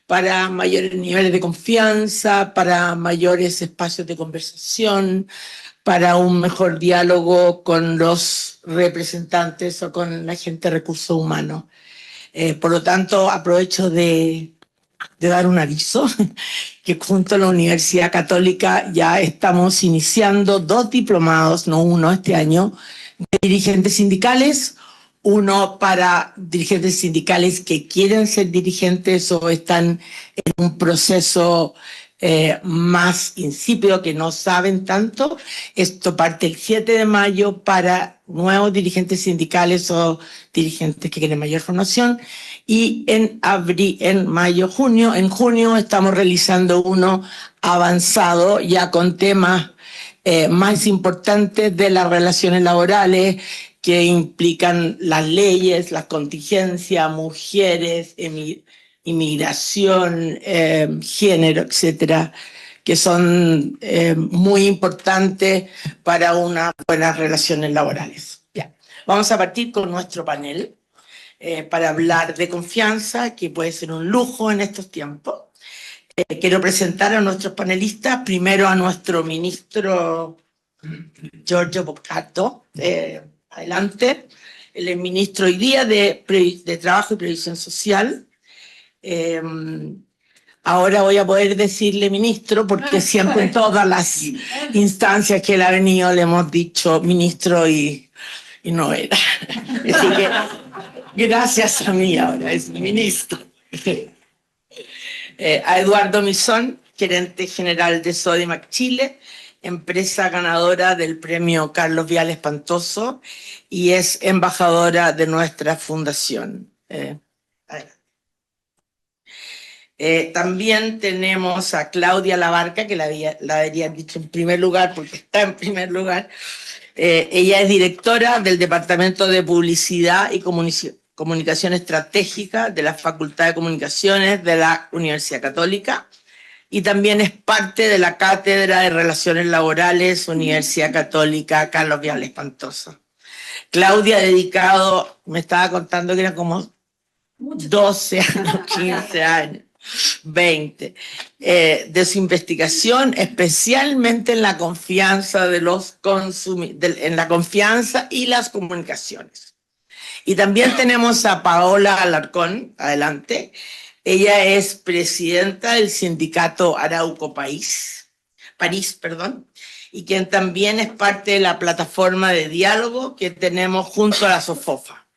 para mayores niveles de confianza, para mayores espacios de conversación, para un mejor diálogo con los representantes o con la gente de recursos humanos. Por lo tanto, aprovecho de dar un aviso, que junto a la Universidad Católica ya estamos iniciando 2 diplomados, no uno este año, de dirigentes sindicales, uno para dirigentes sindicales que quieren ser dirigentes o están en un proceso más insípido, que no saben tanto. Esto parte el 7 de mayo para nuevos dirigentes sindicales o dirigentes que quieren mayor formación. Y en junio estamos realizando uno avanzado ya con temas más importantes de las relaciones laborales que implican las leyes, las contingencias, mujeres, inmigración, género, etcétera, que son muy importantes para unas buenas relaciones laborales. Ya. Vamos a partir con nuestro panel para hablar de confianza, que puede ser un lujo en estos tiempos. Quiero presentar a nuestros panelistas, primero a nuestro ministro Giorgio Boccato. Adelante. Él es ministro hoy día de Trabajo y Previsión Social. Ahora voy a poder decirle ministro, porque siempre en todas las instancias que él ha venido le hemos dicho ministro y no era. Así que gracias a mí ahora es ministro. A Eduardo Misón, gerente general de Sodimac Chile, empresa ganadora del premio Carlos Vial Espantoso y es embajadora de nuestra fundación. También tenemos a Claudia Labarca, que la habría dicho en primer lugar porque está en primer lugar. Ella es directora del Departamento de Publicidad y Comunicación Estratégica de la Facultad de Comunicaciones de la Universidad Católica y también es parte de la Cátedra de Relaciones Laborales, Universidad Católica Carlos Vial Espantoso. Claudia ha dedicado, me estaba contando que eran como 12 años, 15 años, 20, de su investigación, especialmente en la confianza de los en la confianza y las comunicaciones. Y también tenemos a Paola Alarcón, adelante. Ella es presidenta del sindicato Arauco París, y quien también es parte de la plataforma de diálogo que tenemos junto a la SOFOFA.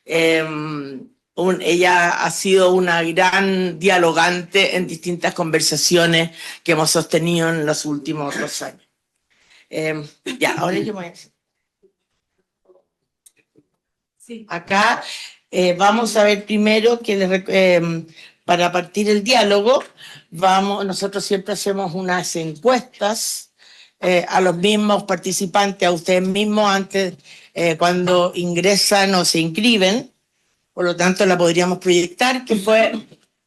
Ella ha sido una gran dialogante en distintas conversaciones que hemos sostenido en los últimos 2 años. Ahora yo voy a decir. Sí. Acá vamos a ver primero que para partir el diálogo, nosotros siempre hacemos unas encuestas a los mismos participantes, a ustedes mismos antes, cuando ingresan o se inscriben. Por lo tanto, la podríamos proyectar, que fue: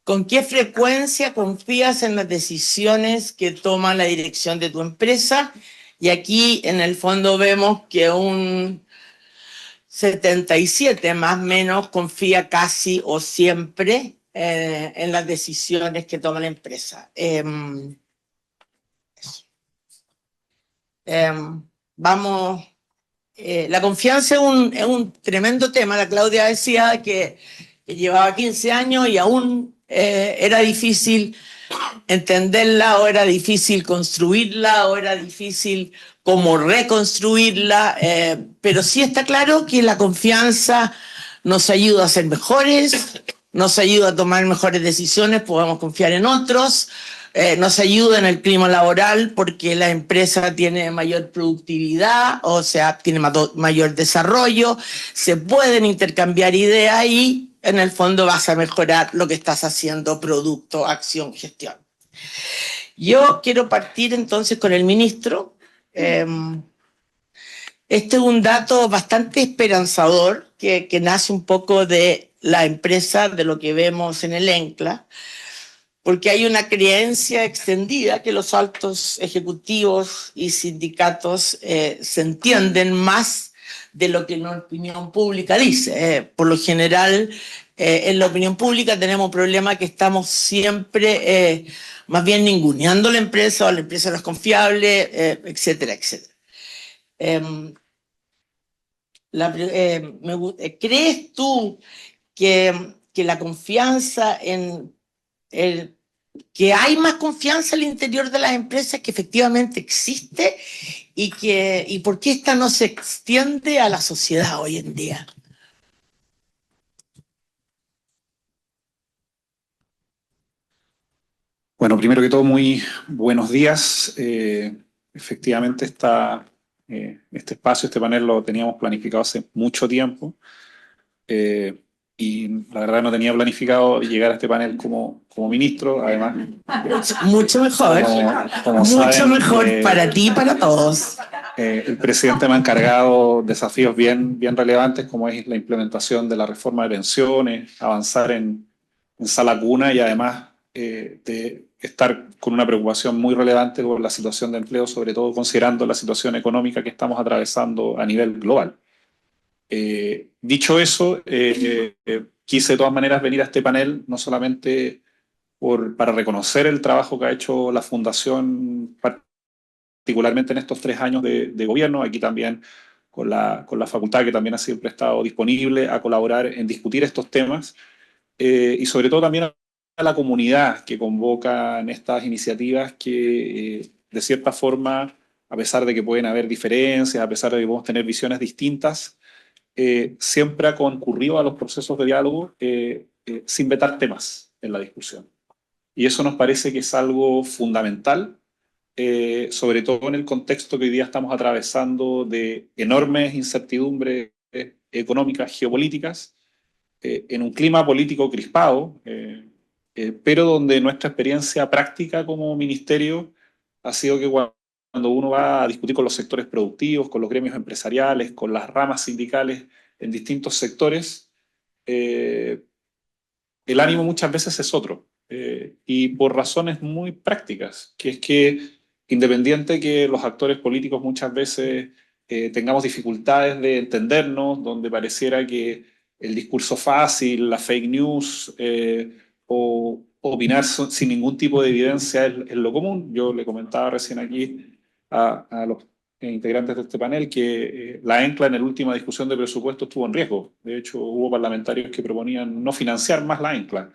¿con qué frecuencia confías en las decisiones que toma la dirección de tu empresa? Y aquí, en el fondo, vemos que un 77 más o menos confía casi o siempre en las decisiones que toma la empresa. Vamos, la confianza es un tremendo tema. La Claudia decía que llevaba 15 años y aún era difícil entenderla, o era difícil construirla, o era difícil como reconstruirla, pero sí está claro que la confianza nos ayuda a ser mejores, nos ayuda a tomar mejores decisiones, podemos confiar en otros, nos ayuda en el clima laboral porque la empresa tiene mayor productividad, o sea, tiene mayor desarrollo, se pueden intercambiar ideas y en el fondo vas a mejorar lo que estás haciendo: producto, acción, gestión. Yo quiero partir entonces con el ministro. Este es un dato bastante esperanzador que nace un poco de la empresa, de lo que vemos en el ENCLA, porque hay una creencia extendida que los altos ejecutivos y sindicatos se entienden más de lo que la opinión pública dice. Por lo general, en la opinión pública tenemos un problema que estamos siempre más bien ninguneando la empresa, o la empresa no es confiable, etcétera, etcétera. ¿Crees tú que la confianza que hay más confianza al interior de las empresas, que efectivamente existe, y por qué esta no se extiende a la sociedad hoy en día? Bueno, primero que todo, muy buenos días. Efectivamente, este espacio, este panel lo teníamos planificado hace mucho tiempo, y la verdad no tenía planificado llegar a este panel como ministro. Además, mucho mejor, como mucho saben, mejor para ti y para todos. El presidente me ha encargado desafíos bien relevantes, como es la implementación de la reforma de pensiones, avanzar en sala cuna, y además de estar con una preocupación muy relevante por la situación de empleo, sobre todo considerando la situación económica que estamos atravesando a nivel global. Dicho eso, quise de todas maneras venir a este panel no solamente para reconocer el trabajo que ha hecho la Fundación, particularmente en estos 3 años de gobierno, aquí también con la facultad, que también ha siempre estado disponible a colaborar en discutir estos temas, y sobre todo también a la comunidad que convoca en estas iniciativas, que de cierta forma, a pesar de que pueden haber diferencias, a pesar de que podemos tener visiones distintas, siempre ha concurrido a los procesos de diálogo sin vetar temas en la discusión. Y eso nos parece que es algo fundamental, sobre todo en el contexto que hoy día estamos atravesando de enormes incertidumbres económicas, geopolíticas, en un clima político crispado, pero donde nuestra experiencia práctica como ministerio ha sido que cuando uno va a discutir con los sectores productivos, con los gremios empresariales, con las ramas sindicales en distintos sectores, el ánimo muchas veces es otro, y por razones muy prácticas, que es que independiente que los actores políticos muchas veces tengamos dificultades de entendernos, donde pareciera que el discurso fácil, la fake news, o opinar sin ningún tipo de evidencia es lo común. Yo le comentaba recién aquí a los integrantes de este panel que la ENCLA en la última discusión de presupuesto estuvo en riesgo. De hecho, hubo parlamentarios que proponían no financiar más la ENCLA.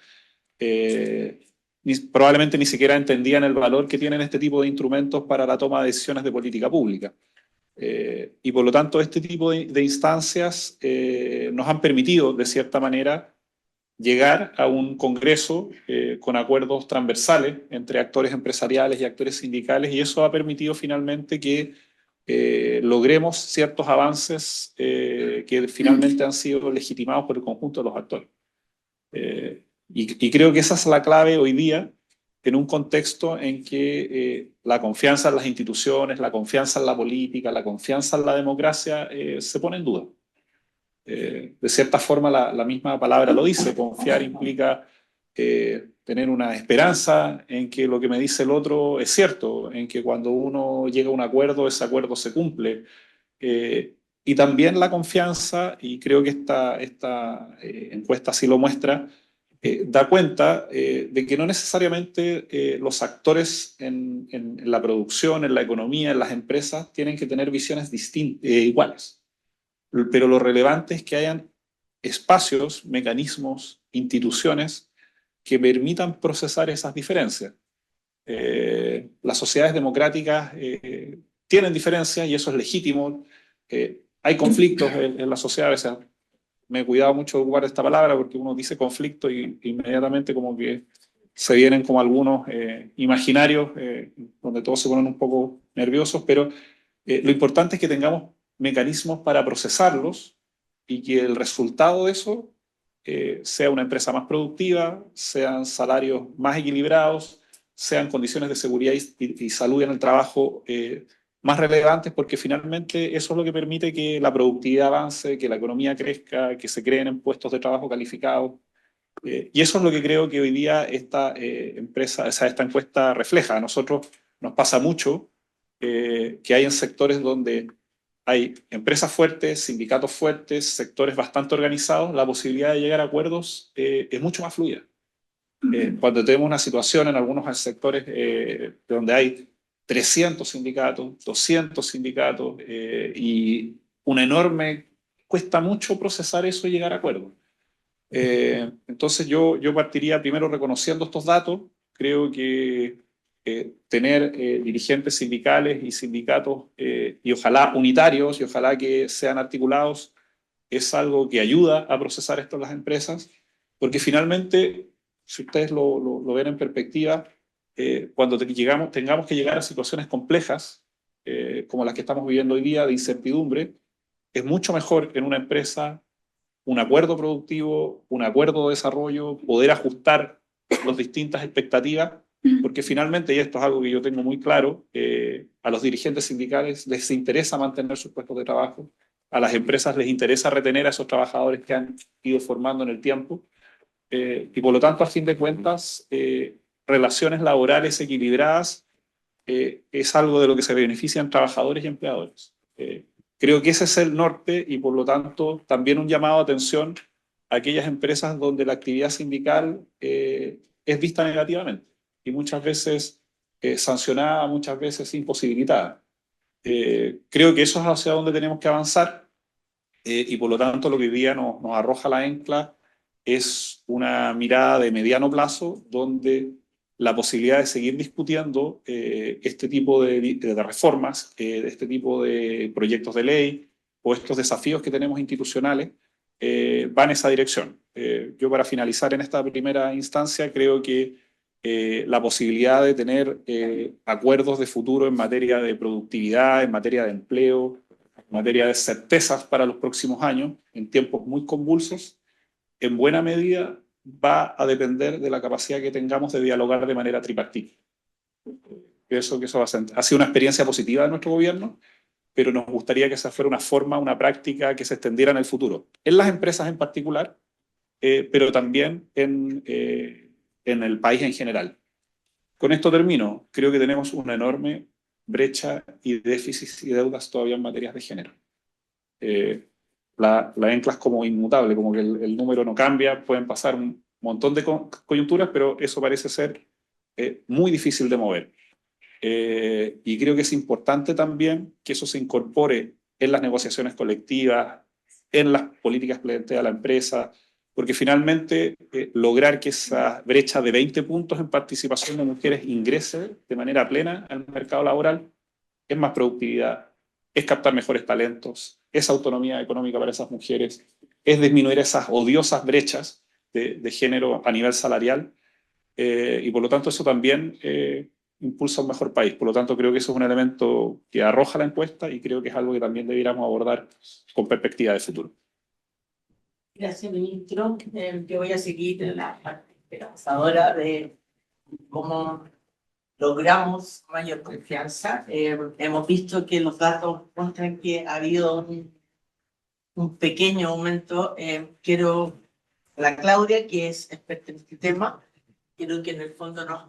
Probablemente ni siquiera entendían el valor que tienen este tipo de instrumentos para la toma de decisiones de política pública. Y por lo tanto, este tipo de instancias nos han permitido, de cierta manera, llegar a un Congreso con acuerdos transversales entre actores empresariales y actores sindicales, y eso ha permitido finalmente que logremos ciertos avances que finalmente han sido legitimados por el conjunto de los actores. Y creo que esa es la clave hoy día, en un contexto en que la confianza en las instituciones, la confianza en la política, la confianza en la democracia se pone en duda. De cierta forma, la misma palabra lo dice, confiar implica tener una esperanza en que lo que me dice el otro es cierto, en que cuando uno llega a un acuerdo, ese acuerdo se cumple. Y también la confianza, y creo que esta encuesta así lo muestra, da cuenta de que no necesariamente los actores en la producción, en la economía, en las empresas, tienen que tener visiones iguales. Pero lo relevante es que hayan espacios, mecanismos, instituciones que permitan procesar esas diferencias. Las sociedades democráticas tienen diferencias y eso es legítimo. Hay conflictos en la sociedad, a veces me he cuidado mucho de ocupar esta palabra porque uno dice conflicto y inmediatamente como que se vienen como algunos imaginarios donde todos se ponen un poco nerviosos, pero lo importante es que tengamos mecanismos para procesarlos y que el resultado de eso sea una empresa más productiva, sean salarios más equilibrados, sean condiciones de seguridad y salud en el trabajo más relevantes, porque finalmente eso es lo que permite que la productividad avance, que la economía crezca, que se creen puestos de trabajo calificados. Y eso es lo que creo que hoy día esta empresa, o sea, esta encuesta refleja. A nosotros nos pasa mucho que hay en sectores donde hay empresas fuertes, sindicatos fuertes, sectores bastante organizados, la posibilidad de llegar a acuerdos es mucho más fluida. Cuando tenemos una situación en algunos sectores donde hay 300 sindicatos, 200 sindicatos y una enorme, cuesta mucho procesar eso y llegar a acuerdos. Entonces yo partiría primero reconociendo estos datos. Creo que tener dirigentes sindicales y sindicatos y ojalá unitarios y ojalá que sean articulados es algo que ayuda a procesar esto en las empresas, porque finalmente, si ustedes lo ven en perspectiva, cuando tengamos que llegar a situaciones complejas como las que estamos viviendo hoy día de incertidumbre, es mucho mejor en una empresa un acuerdo productivo, un acuerdo de desarrollo, poder ajustar las distintas expectativas, porque finalmente, y esto es algo que yo tengo muy claro, a los dirigentes sindicales les interesa mantener sus puestos de trabajo, a las empresas les interesa retener a esos trabajadores que han ido formando en el tiempo, y por lo tanto, a fin de cuentas, relaciones laborales equilibradas es algo de lo que se benefician trabajadores y empleadores. Creo que ese es el norte y por lo tanto también un llamado de atención a aquellas empresas donde la actividad sindical es vista negativamente y muchas veces sancionada, muchas veces imposibilitada. Creo que eso es hacia donde tenemos que avanzar y por lo tanto lo que hoy día nos arroja la ENCLA es una mirada de mediano plazo donde la posibilidad de seguir discutiendo este tipo de reformas, este tipo de proyectos de ley o estos desafíos que tenemos institucionales va en esa dirección. Yo para finalizar en esta primera instancia creo que la posibilidad de tener acuerdos de futuro en materia de productividad, en materia de empleo, en materia de certezas para los próximos años, en tiempos muy convulsos, en buena medida va a depender de la capacidad que tengamos de dialogar de manera tripartita. Pienso que eso ha sido una experiencia positiva de nuestro gobierno, pero nos gustaría que esa fuera una forma, una práctica que se extendiera en el futuro, en las empresas en particular, pero también en el país en general. Con esto termino. Creo que tenemos una enorme brecha y déficits y deudas todavía en materias de género. La ENCLA es como inmutable, como que el número no cambia, pueden pasar un montón de coyunturas, pero eso parece ser muy difícil de mover. Y creo que es importante también que eso se incorpore en las negociaciones colectivas, en las políticas que plantea la empresa, porque finalmente lograr que esa brecha de 20 puntos en participación de mujeres ingrese de manera plena al mercado laboral es más productividad, es captar mejores talentos, es autonomía económica para esas mujeres, es disminuir esas odiosas brechas de género a nivel salarial y por lo tanto eso también impulsa un mejor país. Por lo tanto creo que eso es un elemento que arroja la encuesta y creo que es algo que también debiéramos abordar con perspectiva de futuro. Gracias, ministro. Yo voy a seguir en la parte esperanzadora de cómo logramos mayor confianza. Hemos visto que los datos muestran que ha habido un pequeño aumento. Quiero a la Claudia, que es experta en este tema, quiero que en el fondo nos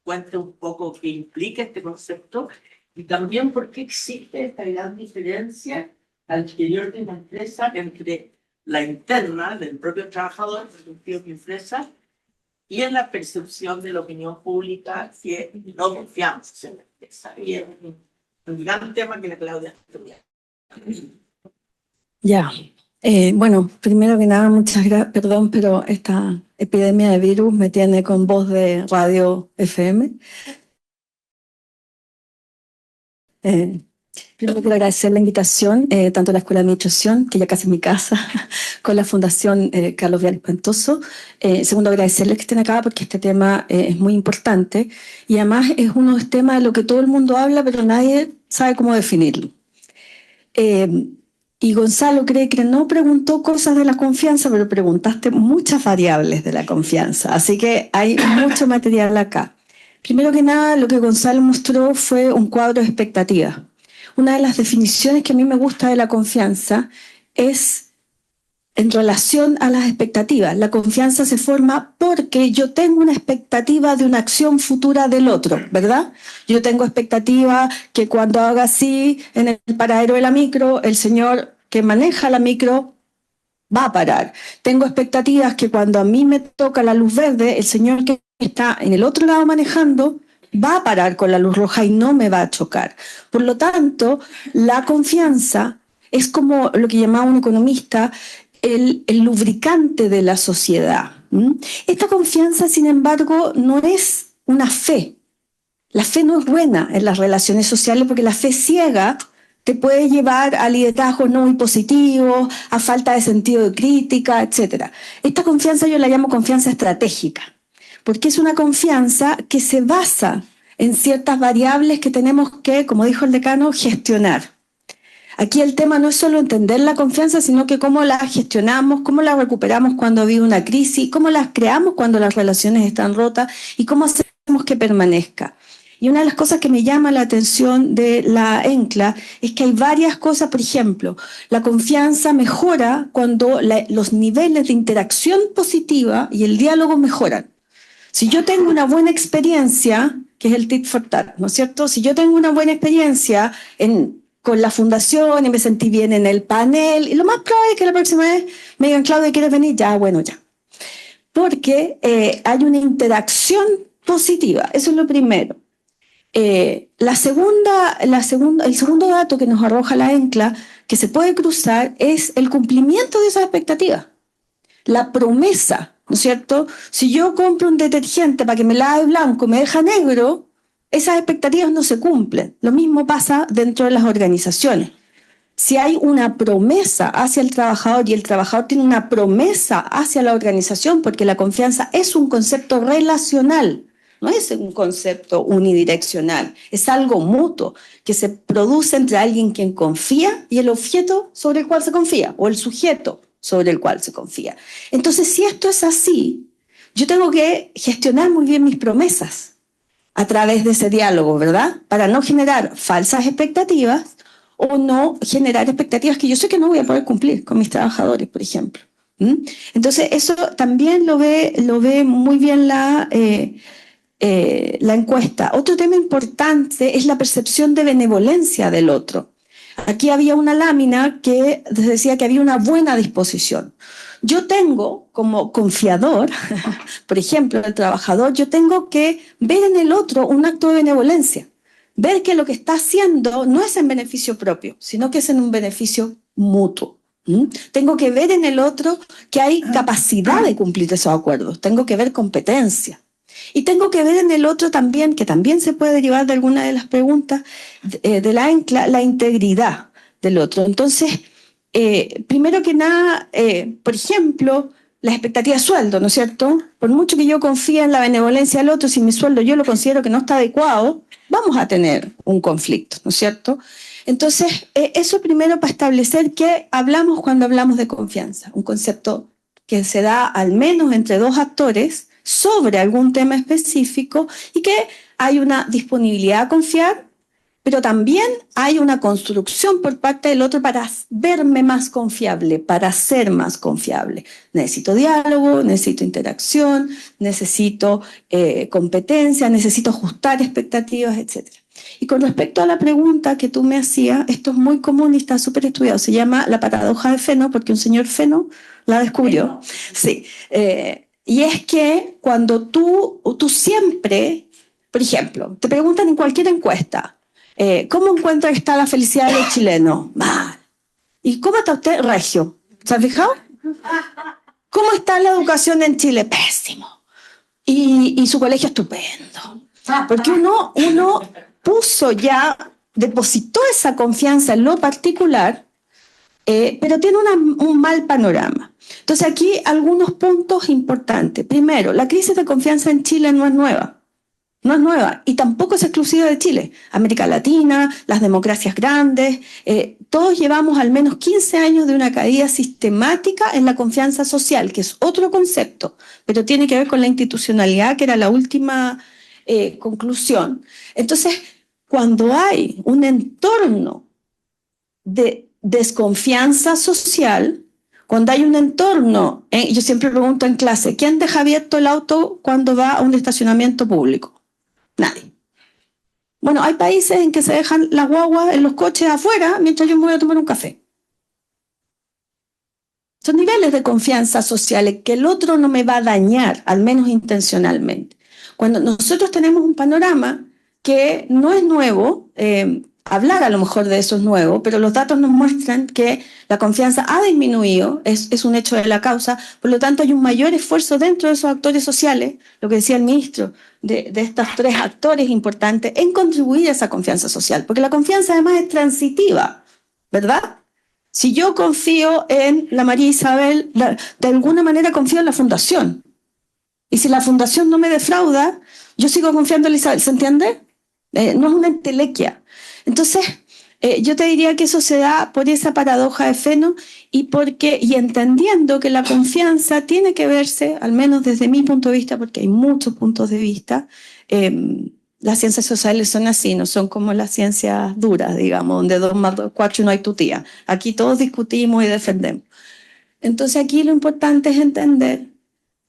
cuente un poco qué implica este concepto y también por qué existe esta gran diferencia al interior de una empresa entre la interna del propio trabajador, del propio empresa, y en la percepción de la opinión pública que no confiamos en la empresa. Y es un gran tema que la Claudia estudia. Ya. Bueno, primero que nada, muchas gracias. Perdón, pero esta epidemia de virus me tiene con voz de radio FM. Primero quiero agradecer la invitación, tanto a la Escuela de Administración, que ya casi es mi casa, con la Fundación Carlos Vial Espantoso. Segundo, agradecerles que estén acá porque este tema es muy importante y además es uno de los temas de lo que todo el mundo habla, pero nadie sabe cómo definirlo. Y Gonzalo cree que no preguntó cosas de la confianza, pero preguntaste muchas variables de la confianza. Así que hay mucho material acá. Primero que nada, lo que Gonzalo mostró fue un cuadro de expectativas. Una de las definiciones que a mí me gusta de la confianza es en relación a las expectativas. La confianza se forma porque yo tengo una expectativa de una acción futura del otro, ¿verdad? Yo tengo expectativa que cuando haga así en el paradero de la micro, el señor que maneja la micro va a parar. Tengo expectativas que cuando a mí me toca la luz verde, el señor que está en el otro lado manejando va a parar con la luz roja y no me va a chocar. Por lo tanto, la confianza es como lo que llamaba un economista el lubricante de la sociedad. Esta confianza, sin embargo, no es una fe. La fe no es buena en las relaciones sociales porque la fe ciega te puede llevar a liderazgos no muy positivos, a falta de sentido de crítica, etc. Esta confianza yo la llamo confianza estratégica, porque es una confianza que se basa en ciertas variables que tenemos que, como dijo el decano, gestionar. Aquí el tema no es solo entender la confianza, sino que cómo la gestionamos, cómo la recuperamos cuando ha habido una crisis, cómo las creamos cuando las relaciones están rotas y cómo hacemos que permanezca. Y una de las cosas que me llama la atención de la ENCLA es que hay varias cosas. Por ejemplo, la confianza mejora cuando los niveles de interacción positiva y el diálogo mejoran. Si yo tengo una buena experiencia, que es el tit for tat, ¿no es cierto? Si yo tengo una buena experiencia con la fundación y me sentí bien en el panel, y lo más probable es que la próxima vez me digan, Claudia, ¿quieres venir? Ya, bueno, ya. Porque hay una interacción positiva, eso es lo primero. El segundo dato que nos arroja la ENCLA, que se puede cruzar, es el cumplimiento de esas expectativas. La promesa, ¿no es cierto? Si yo compro un detergente para que me lave blanco y me deja negro, esas expectativas no se cumplen. Lo mismo pasa dentro de las organizaciones. Si hay una promesa hacia el trabajador y el trabajador tiene una promesa hacia la organización, porque la confianza es un concepto relacional, no es un concepto unidireccional, es algo mutuo que se produce entre alguien quien confía y el objeto sobre el cual se confía, o el sujeto sobre el cual se confía. Entonces, si esto es así, yo tengo que gestionar muy bien mis promesas a través de ese diálogo, ¿verdad? Para no generar falsas expectativas o no generar expectativas que yo sé que no voy a poder cumplir con mis trabajadores, por ejemplo. Entonces, eso también lo ve muy bien la encuesta. Otro tema importante es la percepción de benevolencia del otro. Aquí había una lámina que decía que había una buena disposición. Yo tengo, como confiador, por ejemplo, el trabajador, yo tengo que ver en el otro un acto de benevolencia. Ver que lo que está haciendo no es en beneficio propio, sino que es en un beneficio mutuo. Tengo que ver en el otro que hay capacidad de cumplir esos acuerdos. Tengo que ver competencia. Y tengo que ver en el otro también, que también se puede derivar de alguna de las preguntas de la ENCLA, la integridad del otro. Entonces, primero que nada, por ejemplo, las expectativas de sueldo, ¿no es cierto? Por mucho que yo confíe en la benevolencia del otro, si mi sueldo yo lo considero que no está adecuado, vamos a tener un conflicto, ¿no es cierto? Entonces, eso primero para establecer qué hablamos cuando hablamos de confianza, un concepto que se da al menos entre dos actores sobre algún tema específico y que hay una disponibilidad a confiar, pero también hay una construcción por parte del otro para verme más confiable, para ser más confiable. Necesito diálogo, necesito interacción, necesito competencia, necesito ajustar expectativas, etc. Y con respecto a la pregunta que tú me hacías, esto es muy común y está súper estudiado. Se llama la paradoja de Feno, porque un señor Feno la descubrió. Sí. Y es que cuando tú siempre, por ejemplo, te preguntan en cualquier encuesta, ¿cómo encuentra que está la felicidad de los chilenos? Mal. ¿Y cómo está usted? Regio. ¿Se ha fijado? ¿Cómo está la educación en Chile? Pésimo. Y su colegio estupendo. Porque uno puso ya, depositó esa confianza en lo particular, pero tiene un mal panorama. Entonces aquí algunos puntos importantes. Primero, la crisis de confianza en Chile no es nueva. No es nueva y tampoco es exclusiva de Chile. América Latina, las democracias grandes, todos llevamos al menos 15 años de una caída sistemática en la confianza social, que es otro concepto, pero tiene que ver con la institucionalidad, que era la última conclusión. Entonces, cuando hay un entorno de desconfianza social, cuando hay un entorno, yo siempre pregunto en clase, ¿quién deja abierto el auto cuando va a un estacionamiento público? Nadie. Bueno, hay países en que se dejan las guaguas en los coches afuera mientras yo me voy a tomar un café. Son niveles de confianza sociales que el otro no me va a dañar, al menos intencionalmente. Cuando nosotros tenemos un panorama que no es nuevo, hablar a lo mejor de eso es nuevo, pero los datos nos muestran que la confianza ha disminuido, es un hecho de la causa, por lo tanto hay un mayor esfuerzo dentro de esos actores sociales, lo que decía el ministro, de estos tres actores importantes, en contribuir a esa confianza social, porque la confianza además es transitiva, ¿verdad? Si yo confío en la María Isabel, de alguna manera confío en la fundación, y si la fundación no me defrauda, yo sigo confiando en Isabel, ¿se entiende? No es una entelequia. Entonces, yo te diría que eso se da por esa paradoja de Feno y entendiendo que la confianza tiene que verse, al menos desde mi punto de vista, porque hay muchos puntos de vista, las ciencias sociales son así, no son como las ciencias duras, digamos, donde 2 más 2 4 y no hay tutía. Aquí todos discutimos y defendemos. Entonces aquí lo importante es entender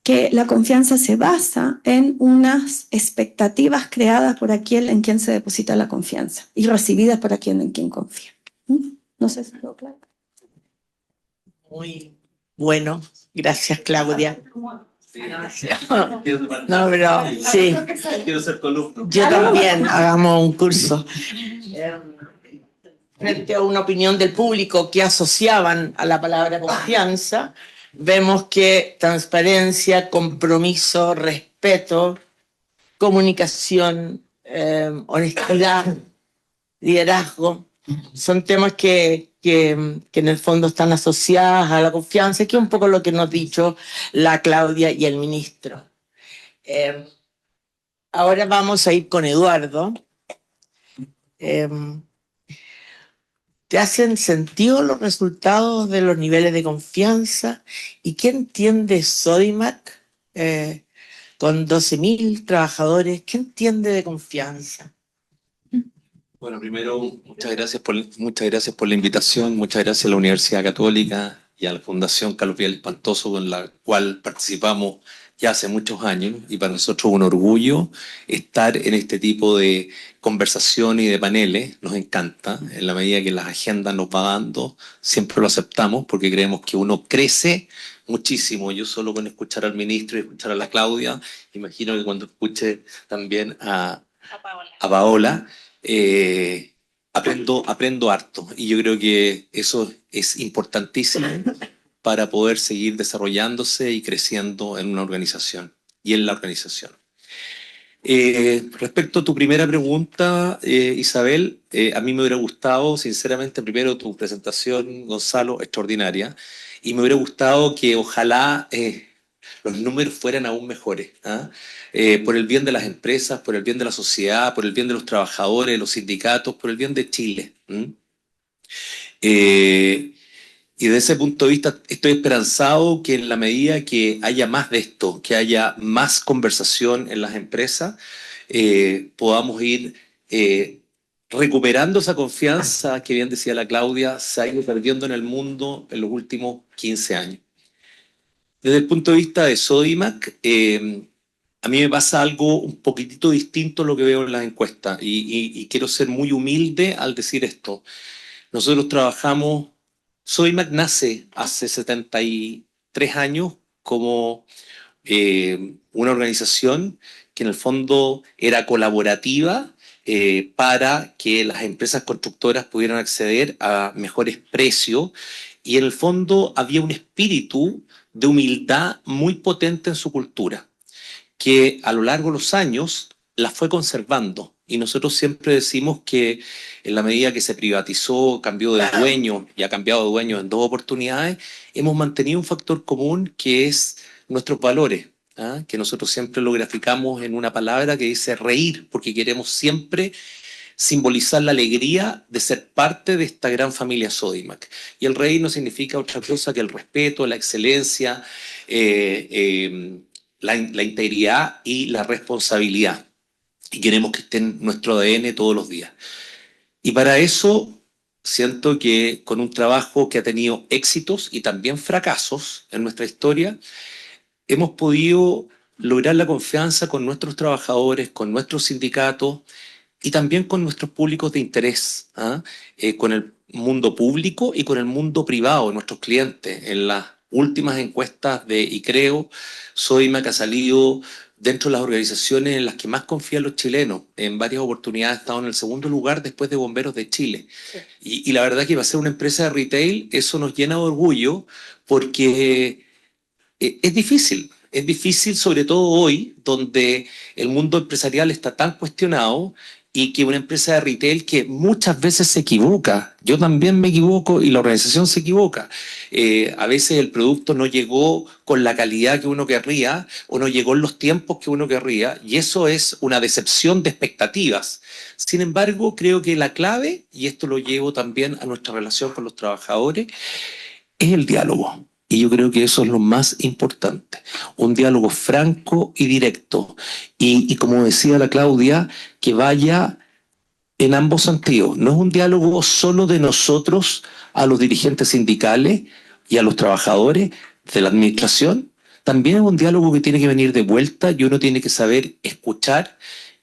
que la confianza se basa en unas expectativas creadas por aquel en quien se deposita la confianza y recibidas por aquel en quien confía. No sé si quedó claro. Muy bueno, gracias Claudia. No, pero sí. Quiero ser columno. Yo también, hagamos un curso. Frente a una opinión del público que asociaban a la palabra confianza, vemos que transparencia, compromiso, respeto, comunicación, honestidad, liderazgo, son temas que en el fondo están asociadas a la confianza, que es un poco lo que nos ha dicho la Claudia y el ministro. Ahora vamos a ir con Eduardo. ¿Te hacen sentido los resultados de los niveles de confianza? ¿Y qué entiende Sodimac con 12.000 trabajadores? ¿Qué entiende de confianza? Bueno, primero, muchas gracias por la invitación, muchas gracias a la Universidad Católica y a la Fundación Carlos Vial Espantoso, con la cual participamos ya hace muchos años, y para nosotros es un orgullo estar en este tipo de conversaciones y de paneles. Nos encanta, en la medida que las agendas nos va dando, siempre lo aceptamos porque creemos que uno crece muchísimo. Yo solo con escuchar al ministro y escuchar a la Claudia, imagino que cuando escuche también a Paola, aprendo harto, y yo creo que eso es importantísimo para poder seguir desarrollándose y creciendo en una organización y en la organización. Respecto a tu primera pregunta, Isabel, a mí me hubiera gustado, sinceramente, primero tu presentación, Gonzalo, extraordinaria, y me hubiera gustado que ojalá los números fueran aún mejores, ¿ah? Por el bien de las empresas, por el bien de la sociedad, por el bien de los trabajadores, los sindicatos, por el bien de Chile. Y desde ese punto de vista estoy esperanzado que en la medida que haya más de esto, que haya más conversación en las empresas, podamos ir recuperando esa confianza que bien decía la Claudia, se ha ido perdiendo en el mundo en los últimos 15 años. Desde el punto de vista de Sodimac, a mí me pasa algo un poquitito distinto a lo que veo en las encuestas y quiero ser muy humilde al decir esto. Nosotros trabajamos, Sodimac nace hace 73 años como una organización que en el fondo era colaborativa para que las empresas constructoras pudieran acceder a mejores precios y en el fondo había un espíritu de humildad muy potente en su cultura, que a lo largo de los años la fue conservando. Y nosotros siempre decimos que en la medida que se privatizó, cambió de dueño y ha cambiado de dueño en 2 oportunidades, hemos mantenido un factor común que es nuestros valores, ¿ah? Que nosotros siempre lo graficamos en una palabra que dice reír, porque queremos siempre simbolizar la alegría de ser parte de esta gran familia Sodimac. Y el reír no significa otra cosa que el respeto, la excelencia, la integridad y la responsabilidad. Y queremos que esté en nuestro ADN todos los días. Y para eso siento que con un trabajo que ha tenido éxitos y también fracasos en nuestra historia, hemos podido lograr la confianza con nuestros trabajadores, con nuestros sindicatos y también con nuestros públicos de interés, con el mundo público y con el mundo privado, nuestros clientes. En las últimas encuestas de ICREO, Sodimac ha salido dentro de las organizaciones en las que más confían los chilenos. En varias oportunidades ha estado en el 2º lugar después de Bomberos de Chile. Sí. Y la verdad que va a ser una empresa de retail, eso nos llena de orgullo porque es difícil. Es difícil, sobre todo hoy, donde el mundo empresarial está tan cuestionado y que una empresa de retail que muchas veces se equivoca. Yo también me equivoco y la organización se equivoca. A veces el producto no llegó con la calidad que uno querría o no llegó en los tiempos que uno querría y eso es una decepción de expectativas. Sin embargo, creo que la clave, y esto lo llevo también a nuestra relación con los trabajadores, es el diálogo. Y yo creo que eso es lo más importante. Un diálogo franco y directo. Y como decía la Claudia, que vaya en ambos sentidos. No es un diálogo solo de nosotros a los dirigentes sindicales y a los trabajadores de la administración. También es un diálogo que tiene que venir de vuelta y uno tiene que saber escuchar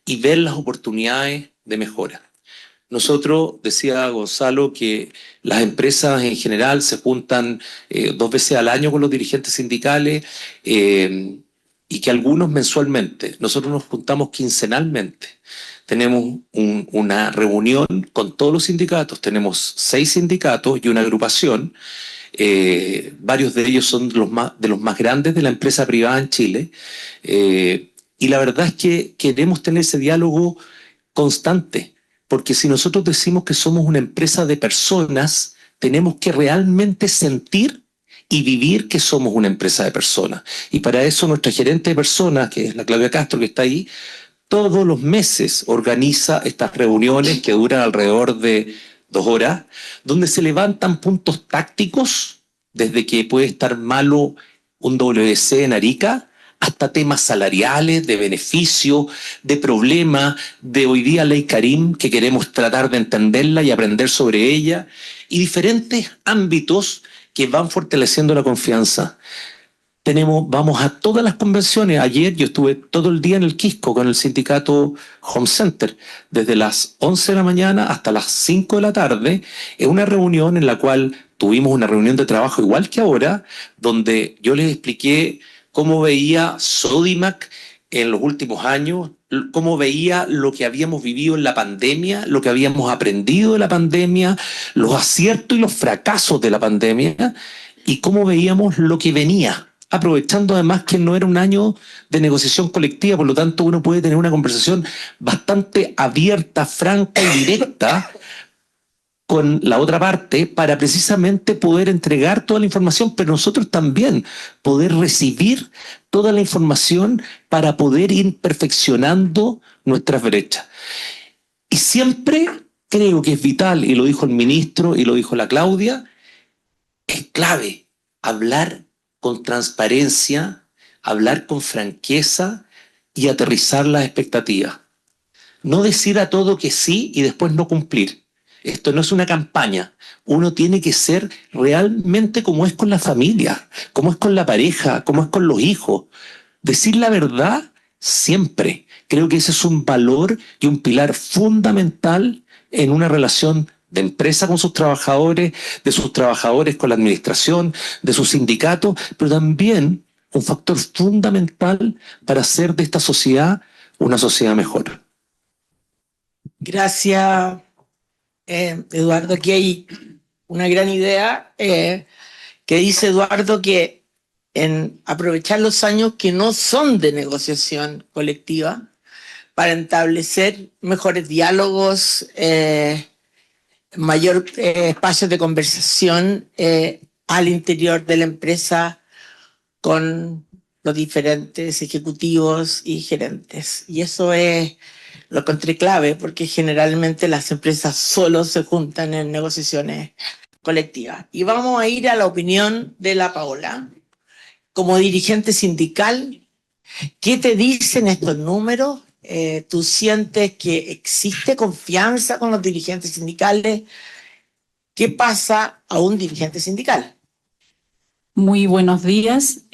y ver las oportunidades de mejora. Nosotros, decía Gonzalo, que las empresas en general se juntan 2 veces al año con los dirigentes sindicales y que algunos mensualmente. Nosotros nos juntamos quincenalmente. Tenemos una reunión con todos los sindicatos. Tenemos 6 sindicatos y una agrupación. Varios de ellos son de los más grandes de la empresa privada en Chile. Y la verdad es que queremos tener ese diálogo constante. Porque si nosotros decimos que somos una empresa de personas, tenemos que realmente sentir y vivir que somos una empresa de personas. Y para eso nuestra gerente de personas, que es la Claudia Castro, que está ahí, todos los meses organiza estas reuniones que duran alrededor de 2 horas, donde se levantan puntos tácticos, desde que puede estar malo un WC en Arica, hasta temas salariales, de beneficio, de problemas, de hoy día Ley Karim, que queremos tratar de entenderla y aprender sobre ella, y diferentes ámbitos que van fortaleciendo la confianza. Vamos a todas las convenciones. Ayer yo estuve todo el día en el Quisco con el sindicato Home Center, desde las 11 de la mañana hasta las 5 de la tarde, en una reunión en la cual tuvimos una reunión de trabajo igual que ahora, donde yo les expliqué cómo veía Sodimac en los últimos años, cómo veía lo que habíamos vivido en la pandemia, lo que habíamos aprendido de la pandemia, los aciertos y los fracasos de la pandemia, y cómo veíamos lo que venía, aprovechando además que no era un año de negociación colectiva, por lo tanto uno puede tener una conversación bastante abierta, franca y directa con la otra parte para precisamente poder entregar toda la información, pero nosotros también poder recibir toda la información para poder ir perfeccionando nuestras brechas. Y siempre creo que es vital, y lo dijo el ministro y lo dijo la Claudia, es clave hablar con transparencia, hablar con franqueza y aterrizar las expectativas. No decir a todo que sí y después no cumplir. Esto no es una campaña. Uno tiene que ser realmente como es con la familia, como es con la pareja, como es con los hijos. Decir la verdad siempre. Creo que ese es un valor y un pilar fundamental en una relación de empresa con sus trabajadores, de sus trabajadores con la administración, de sus sindicatos, pero también un factor fundamental para hacer de esta sociedad una sociedad mejor. Gracias, Eduardo. Aquí hay una gran idea que dice Eduardo que en aprovechar los años que no son de negociación colectiva para establecer mejores diálogos, mayor espacios de conversación al interior de la empresa con los diferentes ejecutivos y gerentes. Y eso lo encontré clave porque generalmente las empresas solo se juntan en negociaciones colectivas. Y vamos a ir a la opinión de la Paola. Como dirigente sindical, ¿qué te dicen estos números? ¿Tú sientes que existe confianza con los dirigentes sindicales? ¿Qué pasa a un dirigente sindical? Muy buenos días.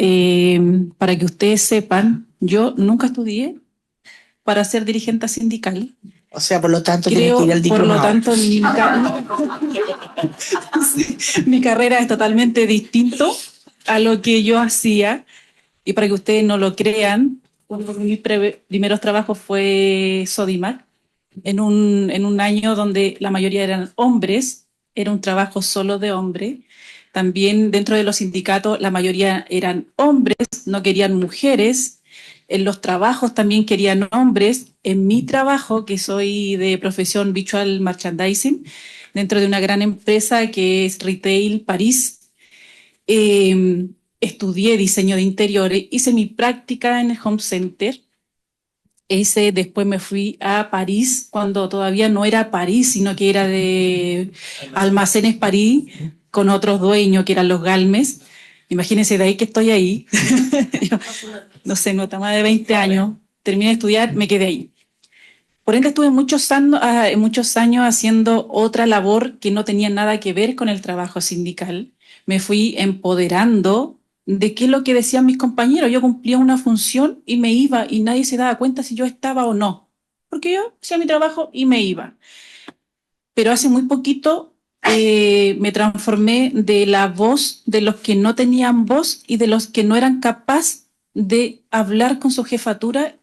Para que ustedes sepan, yo nunca estudié para ser dirigente sindical. O sea, por lo tanto, tienes Creo, que ir al por lo diplomado. tanto, mi carrera es totalmente distinto a lo que yo hacía. Y para que ustedes no lo crean, uno de mis primeros trabajos fue Sodimac, en un año donde la mayoría eran hombres, era un trabajo solo de hombres. También dentro de los sindicatos la mayoría eran hombres, no querían mujeres. En los trabajos también querían hombres. En mi trabajo, que soy de profesión Visual Merchandising, dentro de una gran empresa que es Retail París, estudié diseño de interiores, hice mi práctica en el Home Center. Después me fui a París, cuando todavía no era París, sino que era de Almacenes París, con otros dueños que eran los Galmes. Imagínense, de ahí que estoy ahí. Yo, no sé, no, más de 20 años. Terminé de estudiar, me quedé ahí. Por ende, estuve muchos años haciendo otra labor que no tenía nada que ver con el trabajo sindical. Me fui empoderando de qué es lo que decían mis compañeros. Yo cumplía una función y me iba, y nadie se daba cuenta si yo estaba o no, porque yo hacía mi trabajo y me iba. Pero hace muy poquito me transformé de la voz de los que no tenían voz y de los que no eran capaces de hablar con su jefatura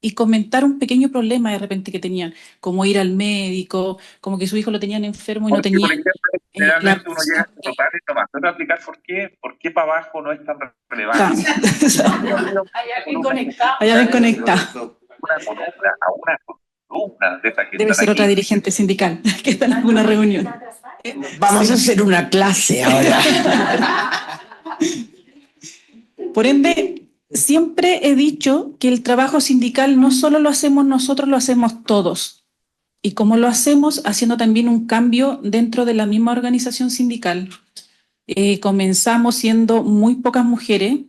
y comentar un pequeño problema de repente que tenían, como ir al médico, como que su hijo lo tenían enfermo y no tenía... Por ejemplo, generalmente uno llega a este total y toma. Te voy a explicar por qué para abajo no es tan relevante. Allá ven conectado. A una columna de esta gente. Debe ser otra dirigente sindical que está en alguna reunión. Vamos a hacer una clase ahora. Por ende, siempre he dicho que el trabajo sindical no solo lo hacemos nosotros, lo hacemos todos. ¿Y cómo lo hacemos? Haciendo también un cambio dentro de la misma organización sindical. Comenzamos siendo muy pocas mujeres,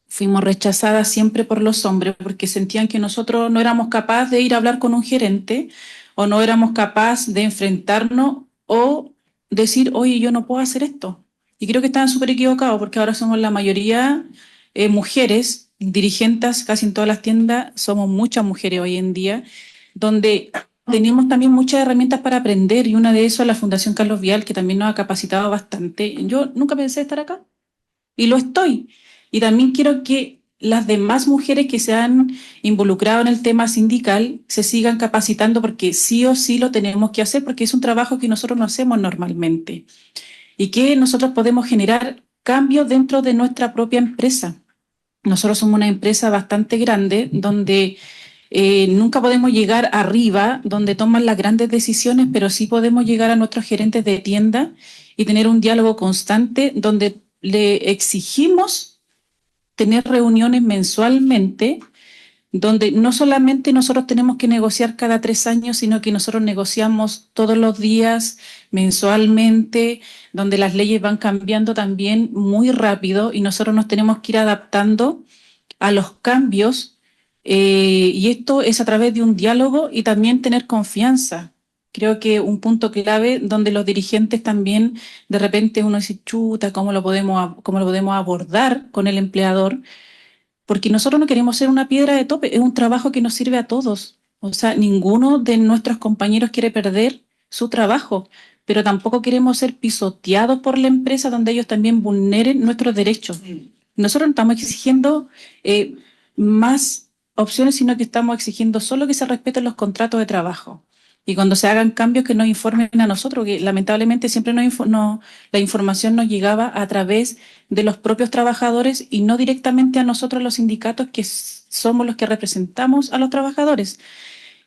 fuimos rechazadas siempre por los hombres porque sentían que nosotros no éramos capaces de ir a hablar con un gerente o no éramos capaces de enfrentarnos o decir, oye, yo no puedo hacer esto. Y creo que estaban súper equivocados porque ahora somos la mayoría mujeres, dirigentes casi en todas las tiendas, somos muchas mujeres hoy en día, donde tenemos también muchas herramientas para aprender, y una de esas es la Fundación Carlos Vial, que también nos ha capacitado bastante. Yo nunca pensé estar acá y lo estoy. Y también quiero que las demás mujeres que se han involucrado en el tema sindical se sigan capacitando, porque sí o sí lo tenemos que hacer, porque es un trabajo que nosotros no hacemos normalmente y que nosotros podemos generar cambios dentro de nuestra propia empresa. Nosotros somos una empresa bastante grande donde nunca podemos llegar arriba, donde toman las grandes decisiones, pero sí podemos llegar a nuestros gerentes de tienda y tener un diálogo constante donde le exigimos tener reuniones mensualmente donde no solamente nosotros tenemos que negociar cada 3 años, sino que nosotros negociamos todos los días, mensualmente, donde las leyes van cambiando también muy rápido y nosotros nos tenemos que ir adaptando a los cambios, y esto es a través de un diálogo y también tener confianza. Creo que un punto clave donde los dirigentes también de repente uno dice, chuta, cómo lo podemos abordar con el empleador? Porque nosotros no queremos ser una piedra de tope, es un trabajo que nos sirve a todos. O sea, ninguno de nuestros compañeros quiere perder su trabajo, pero tampoco queremos ser pisoteados por la empresa donde ellos también vulneren nuestros derechos. Nosotros no estamos exigiendo más opciones, sino que estamos exigiendo solo que se respeten los contratos de trabajo. Y cuando se hagan cambios que nos informen a nosotros, que lamentablemente siempre la información nos llegaba a través de los propios trabajadores y no directamente a nosotros los sindicatos que somos los que representamos a los trabajadores.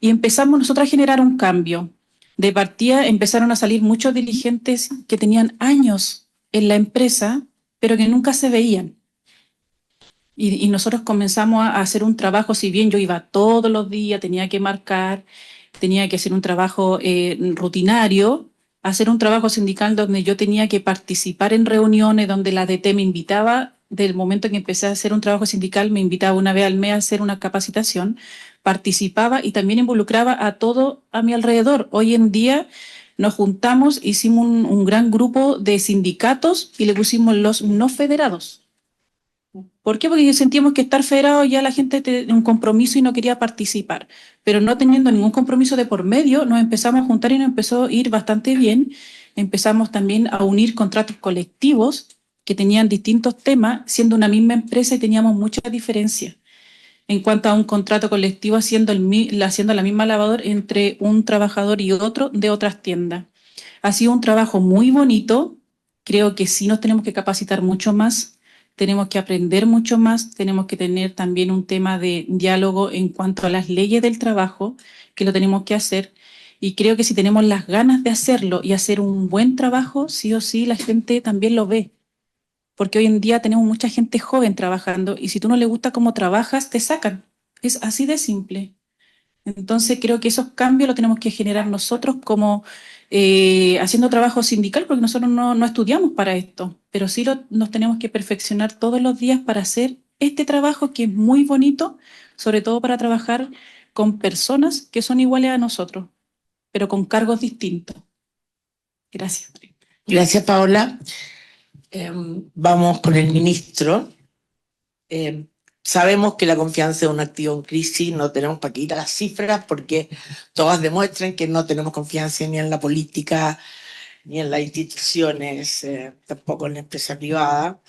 Y empezamos nosotros a generar un cambio. De partida empezaron a salir muchos dirigentes que tenían años en la empresa, pero que nunca se veían. Y nosotros comenzamos a hacer un trabajo, si bien yo iba todos los días, tenía que marcar, tenía que hacer un trabajo rutinario, hacer un trabajo sindical donde yo tenía que participar en reuniones, donde la DT me invitaba, del momento en que empecé a hacer un trabajo sindical, me invitaba una vez al mes a hacer una capacitación, participaba y también involucraba a todo a mi alrededor. Hoy en día nos juntamos, hicimos un gran grupo de sindicatos y le pusimos los no federados. ¿Por qué? Porque sentíamos que estar federado ya la gente tenía un compromiso y no quería participar, pero no teniendo ningún compromiso de por medio, nos empezamos a juntar y nos empezó a ir bastante bien. Empezamos también a unir contratos colectivos que tenían distintos temas, siendo una misma empresa y teníamos mucha diferencia en cuanto a un contrato colectivo haciendo la misma labor entre un trabajador y otro de otras tiendas. Ha sido un trabajo muy bonito, creo que sí nos tenemos que capacitar mucho más, tenemos que aprender mucho más, tenemos que tener también un tema de diálogo en cuanto a las leyes del trabajo, que lo tenemos que hacer. Y creo que si tenemos las ganas de hacerlo y hacer un buen trabajo, sí o sí la gente también lo ve. Porque hoy en día tenemos mucha gente joven trabajando y si tú no le gusta cómo trabajas, te sacan. Es así de simple. Entonces creo que esos cambios los tenemos que generar nosotros como haciendo trabajo sindical, porque nosotros no estudiamos para esto, pero sí nos tenemos que perfeccionar todos los días para hacer este trabajo que es muy bonito, sobre todo para trabajar con personas que son iguales a nosotros, pero con cargos distintos. Gracias. Gracias, Paola. Vamos con el ministro. Sabemos que la confianza es un activo en crisis, no tenemos para qué ir a las cifras porque todas demuestran que no tenemos confianza ni en la política, ni en las instituciones, tampoco en la empresa privada.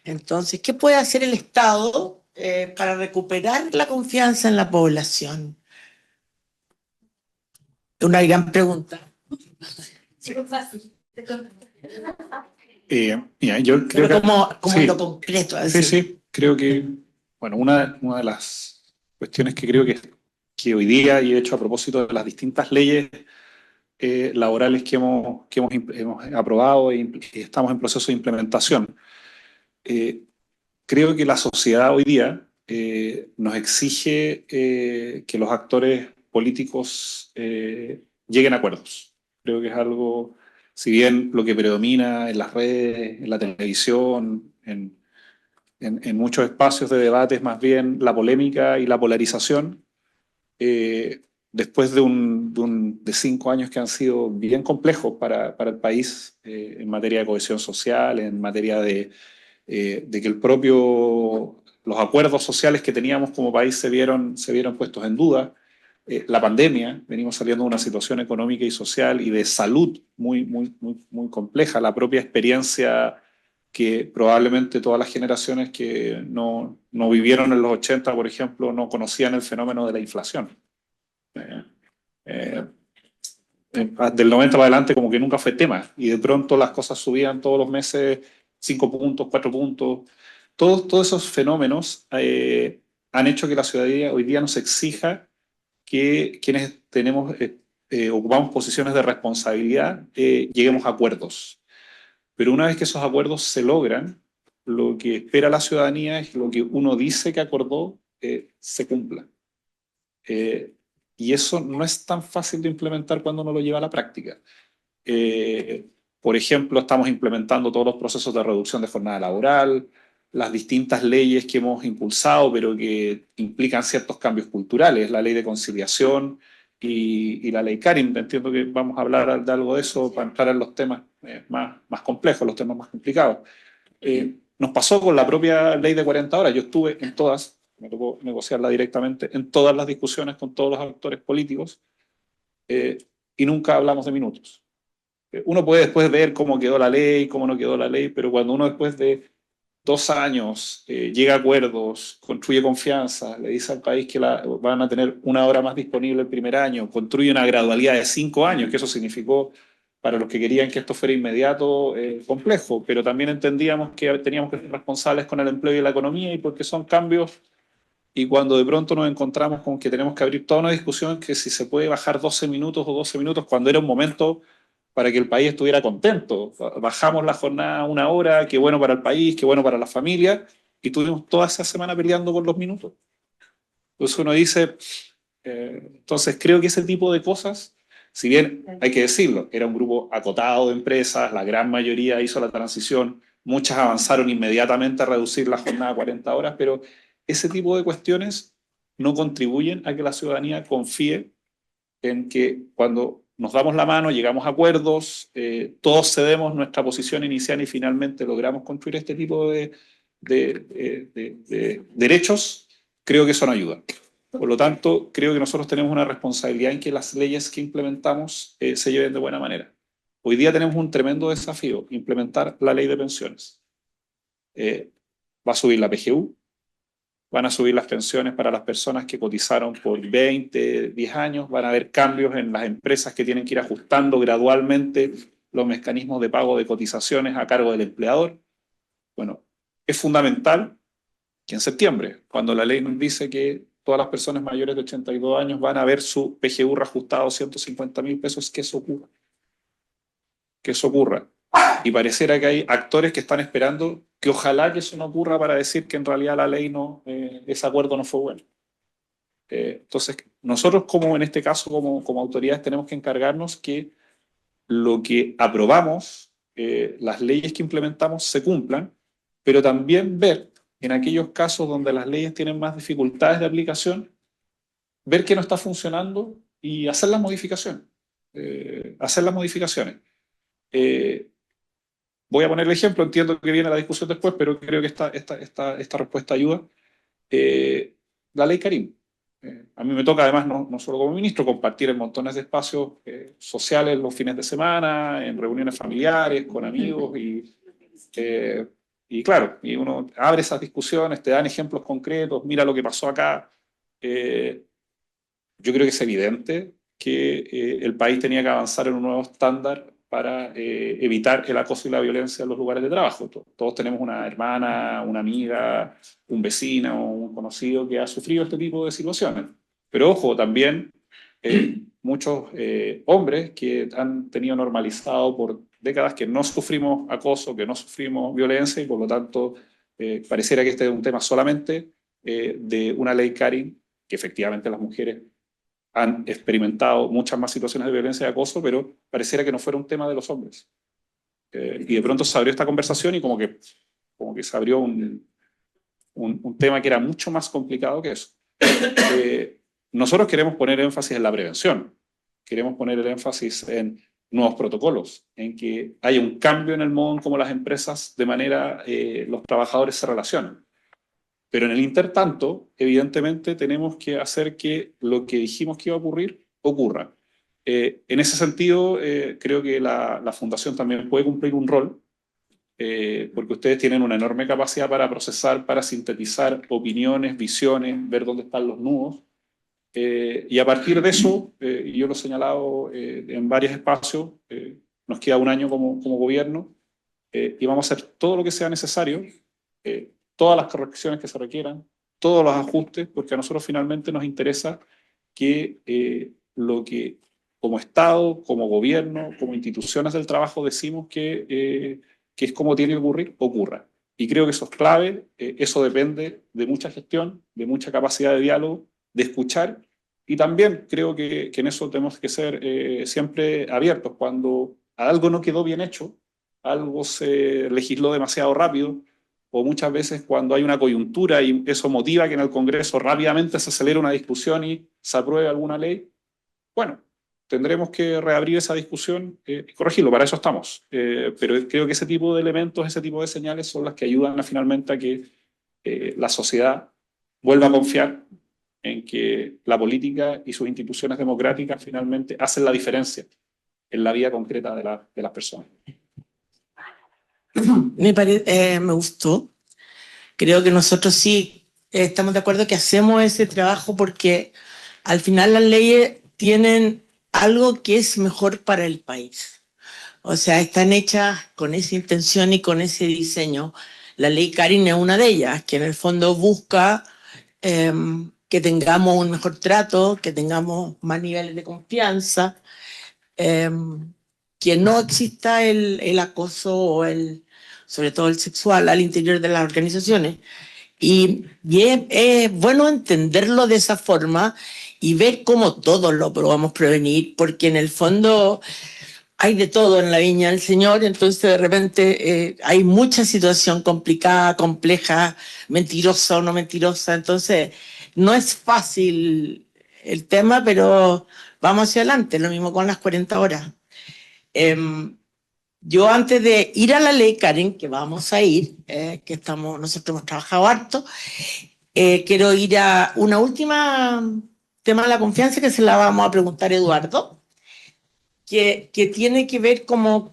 Entonces, ¿qué puede hacer el Estado para recuperar la confianza en la población? Es una gran pregunta. Mira, yo creo Pero que como sí, lo concreto. sí, sí, creo que, bueno, una de las cuestiones que creo que hoy día, y de hecho a propósito de las distintas leyes laborales que hemos aprobado y estamos en proceso de implementación, creo que la sociedad hoy día nos exige que los actores políticos lleguen a acuerdos. Creo que es algo, si bien lo que predomina en las redes, en la televisión, en muchos espacios de debate es más bien la polémica y la polarización, después de 5 años que han sido bien complejos para el país en materia de cohesión social, en materia de que los acuerdos sociales que teníamos como país se vieron puestos en duda. La pandemia, venimos saliendo de una situación económica y social y de salud muy, muy, muy, muy compleja. La propia experiencia que probablemente todas las generaciones que no vivieron en los 80, por ejemplo, no conocían el fenómeno de la inflación. Eh, del 90 para adelante como que nunca fue tema y de pronto las cosas subían todos los meses 5 puntos, 4 puntos. Todos esos fenómenos han hecho que la ciudadanía hoy día nos exija que quienes ocupamos posiciones de responsabilidad lleguemos a acuerdos. Pero una vez que esos acuerdos se logran, lo que espera la ciudadanía es que lo que uno dice que acordó se cumpla. Y eso no es tan fácil de implementar cuando uno lo lleva a la práctica. Por ejemplo, estamos implementando todos los procesos de reducción de jornada laboral, las distintas leyes que hemos impulsado, pero que implican ciertos cambios culturales, la ley de conciliación y la ley Karin. Entiendo que vamos a hablar de algo de eso para entrar en los temas más complejos, los temas más complicados. Nos pasó con la propia ley de 40 horas. Yo estuve en todas, me tocó negociarla directamente, en todas las discusiones con todos los actores políticos, y nunca hablamos de minutos. Uno puede después ver cómo quedó la ley, cómo no quedó la ley, pero cuando uno después de 2 años llega a acuerdos, construye confianza, le dice al país que van a tener 1 hora más disponible el primer año, construye una gradualidad de 5 años, que eso significó para los que querían que esto fuera inmediato, complejo, pero también entendíamos que teníamos que ser responsables con el empleo y la economía, y porque son cambios, y cuando de pronto nos encontramos con que tenemos que abrir toda una discusión que si se puede bajar 12 minutos o 12 minutos, cuando era un momento para que el país estuviera contento. Bajamos la jornada a 1 hora, qué bueno para el país, qué bueno para la familia, y tuvimos toda esa semana peleando por los minutos. Entonces uno dice, entonces creo que ese tipo de cosas, si bien hay que decirlo, era un grupo acotado de empresas, la gran mayoría hizo la transición, muchas avanzaron inmediatamente a reducir la jornada a 40 horas, pero ese tipo de cuestiones no contribuyen a que la ciudadanía confíe en que cuando nos damos la mano, llegamos a acuerdos, todos cedemos nuestra posición inicial y finalmente logramos construir este tipo de derechos, creo que eso no ayuda. Por lo tanto, creo que nosotros tenemos una responsabilidad en que las leyes que implementamos se lleven de buena manera. Hoy día tenemos un tremendo desafío, implementar la ley de pensiones. Va a subir la PGU, van a subir las pensiones para las personas que cotizaron por 20, 10 años, van a haber cambios en las empresas que tienen que ir ajustando gradualmente los mecanismos de pago de cotizaciones a cargo del empleador. Bueno, es fundamental que en septiembre, cuando la ley nos dice que todas las personas mayores de 82 años van a ver su PGU reajustado a 150.000 pesos, que eso ocurra. Que eso ocurra. Y pareciera que hay actores que están esperando que ojalá que eso no ocurra para decir que en realidad la ley no, ese acuerdo no fue bueno. Entonces, nosotros como en este caso, como autoridades, tenemos que encargarnos que lo que aprobamos, las leyes que implementamos se cumplan, pero también ver en aquellos casos donde las leyes tienen más dificultades de aplicación, ver qué no está funcionando y hacer las modificaciones. Voy a poner el ejemplo, entiendo que viene la discusión después, pero creo que esta respuesta ayuda. La ley Karim. A mí me toca además, no solo como ministro, compartir en montones de espacios sociales los fines de semana, en reuniones familiares, con amigos, y claro, y uno abre esas discusiones, te dan ejemplos concretos, mira lo que pasó acá. Yo creo que es evidente que el país tenía que avanzar en un nuevo estándar para evitar el acoso y la violencia en los lugares de trabajo. Todos tenemos una hermana, una amiga, un vecino, un conocido que ha sufrido este tipo de situaciones. Pero ojo, también muchos hombres que han tenido normalizado por décadas que no sufrimos acoso, que no sufrimos violencia, y por lo tanto pareciera que este es un tema solamente de una ley Karin, que efectivamente las mujeres han experimentado muchas más situaciones de violencia y acoso, pero pareciera que no fuera un tema de los hombres. Y de pronto se abrió esta conversación y como que se abrió un tema que era mucho más complicado que eso. Nosotros queremos poner énfasis en la prevención, queremos poner el énfasis en nuevos protocolos, en que haya un cambio en el modo en cómo las empresas, de manera los trabajadores se relacionan. Pero en el intertanto, evidentemente, tenemos que hacer que lo que dijimos que iba a ocurrir, ocurra. En ese sentido, creo que la Fundación también puede cumplir un rol, porque ustedes tienen una enorme capacidad para procesar, para sintetizar opiniones, visiones, ver dónde están los nudos. Y a partir de eso, y yo lo he señalado en varios espacios, nos queda un año como gobierno, y vamos a hacer todo lo que sea necesario, todas las correcciones que se requieran, todos los ajustes, porque a nosotros finalmente nos interesa que lo que como Estado, como gobierno, como instituciones del trabajo decimos que es como tiene que ocurrir, ocurra. Y creo que eso es clave, eso depende de mucha gestión, de mucha capacidad de diálogo, de escuchar Y también creo que en eso tenemos que ser siempre abiertos. Cuando algo no quedó bien hecho, algo se legisló demasiado rápido, o muchas veces cuando hay una coyuntura y eso motiva que en el Congreso rápidamente se acelere una discusión y se apruebe alguna ley, bueno, tendremos que reabrir esa discusión y corregirlo, para eso estamos. Pero creo que ese tipo de elementos, ese tipo de señales son las que ayudan finalmente a que la sociedad vuelva a confiar en que la política y sus instituciones democráticas finalmente hacen la diferencia en la vida concreta de las personas. Me gustó. Creo que nosotros sí estamos de acuerdo que hacemos ese trabajo porque al final las leyes tienen algo que es mejor para el país. O sea, están hechas con esa intención y con ese diseño. La ley Karin es una de ellas, que en el fondo busca que tengamos un mejor trato, que tengamos más niveles de confianza, que no exista el acoso o sobre todo el sexual al interior de las organizaciones. Y es bueno entenderlo de esa forma y ver cómo todos lo podamos prevenir, porque en el fondo hay de todo en la viña del Señor, entonces de repente hay mucha situación complicada, compleja, mentirosa o no mentirosa, entonces no es fácil el tema, pero vamos hacia adelante, lo mismo con las 40 horas. Yo antes de ir a la ley, Karen, que vamos a ir, nosotros hemos trabajado harto, quiero ir a una última tema de la confianza que se la vamos a preguntar a Eduardo, que tiene que ver cómo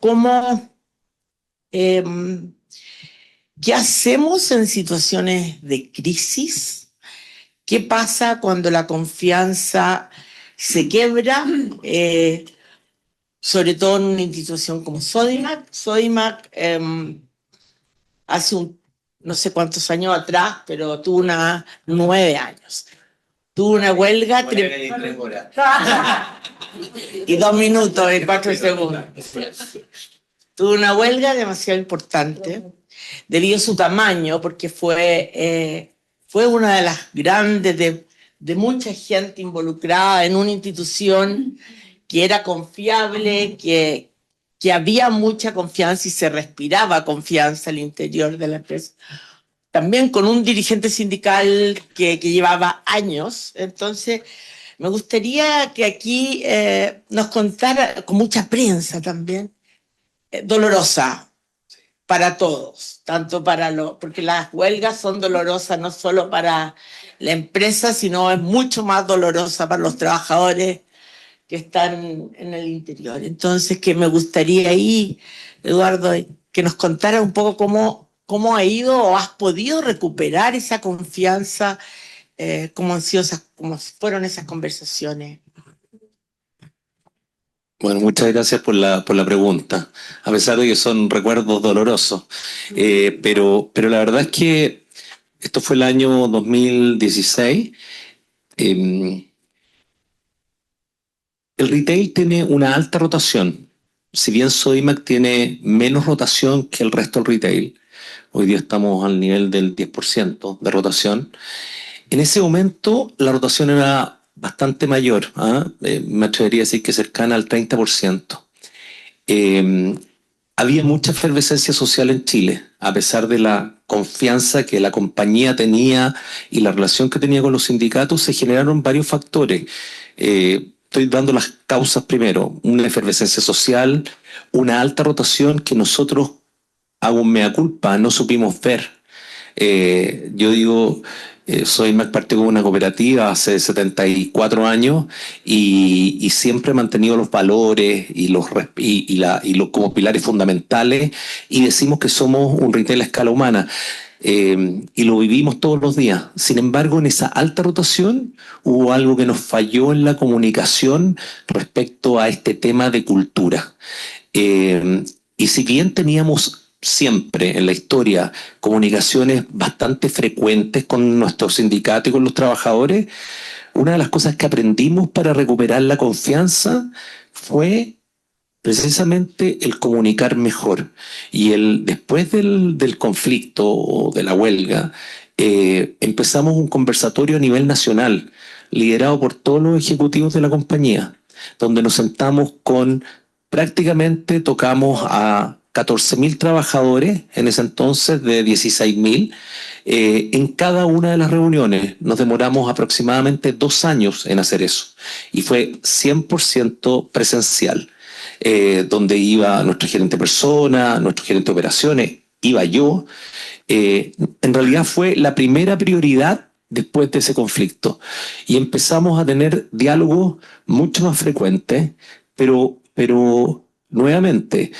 ¿qué hacemos en situaciones de crisis? ¿Qué pasa cuando la confianza se quiebra? Sobre todo en una institución como Sodimac. Sodimac hace no sé cuántos años atrás, pero tuvo 9 años. Tuvo una huelga... y 2 minutos y 4 segundos. Tuvo una huelga demasiado importante debido a su tamaño, porque fue una de las grandes de mucha gente involucrada en una institución que era confiable, que había mucha confianza y se respiraba confianza al interior de la empresa. También con un dirigente sindical que llevaba años. Entonces, me gustaría que aquí nos contara, con mucha prensa también, dolorosa para todos, tanto porque las huelgas son dolorosas no solo para la empresa, sino es mucho más dolorosa para los trabajadores que están en el interior. Entonces, que me gustaría ahí, Eduardo, que nos contara un poco cómo ha ido o has podido recuperar esa confianza, cómo fueron esas conversaciones. Bueno, muchas gracias por la pregunta, a pesar de que son recuerdos dolorosos. Pero la verdad es que esto fue el año 2016. El retail tiene una alta rotación. Si bien Sodimac tiene menos rotación que el resto del retail, hoy día estamos al nivel del 10% de rotación. En ese momento la rotación era bastante mayor, me atrevería a decir que cercana al 30%. Había mucha efervescencia social en Chile, a pesar de la confianza que la compañía tenía y la relación que tenía con los sindicatos, se generaron varios factores. Estoy dando las causas primero: una efervescencia social, una alta rotación que nosotros, hago un mea culpa, no supimos ver. Yo digo, Sodimac partió con una cooperativa hace 74 años y siempre he mantenido los valores y los como pilares fundamentales, y decimos que somos un retail a escala humana. Y lo vivimos todos los días. Sin embargo, en esa alta rotación hubo algo que nos falló en la comunicación respecto a este tema de cultura. Y si bien teníamos siempre en la historia comunicaciones bastante frecuentes con nuestro sindicato y con los trabajadores, una de las cosas que aprendimos para recuperar la confianza fue precisamente el comunicar mejor. Y después del conflicto o de la huelga, empezamos un conversatorio a nivel nacional. liderado por todos los ejecutivos de la compañía, donde nos sentamos con, prácticamente tocamos a 14.000 trabajadores, en ese entonces de 16.000, en cada una de las reuniones. Nos demoramos aproximadamente 2 años en hacer eso, y fue 100% presencial, donde iba nuestro gerente de persona, nuestro gerente de operaciones, iba yo. En realidad fue la primera prioridad después de ese conflicto, y empezamos a tener diálogos mucho más frecuentes, pero nuevamente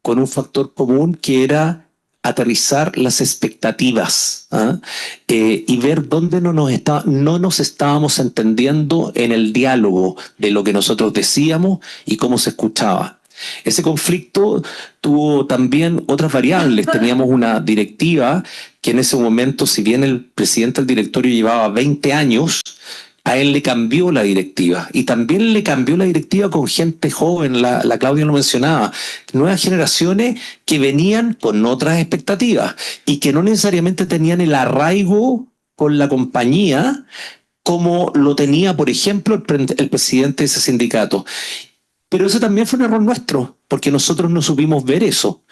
con un factor común que era aterrizar las expectativas, ¿ah? Y ver dónde no nos estábamos entendiendo en el diálogo de lo que nosotros decíamos y cómo se escuchaba. Ese conflicto tuvo también otras variables. Teníamos una directiva que en ese momento, si bien el presidente del directorio llevaba 20 años, a él le cambió la directiva, y también le cambió la directiva con gente joven, la Claudia lo mencionaba, nuevas generaciones que venían con otras expectativas y que no necesariamente tenían el arraigo con la compañía como lo tenía, por ejemplo, el presidente de ese sindicato. Pero eso también fue un error nuestro, porque nosotros no supimos ver eso.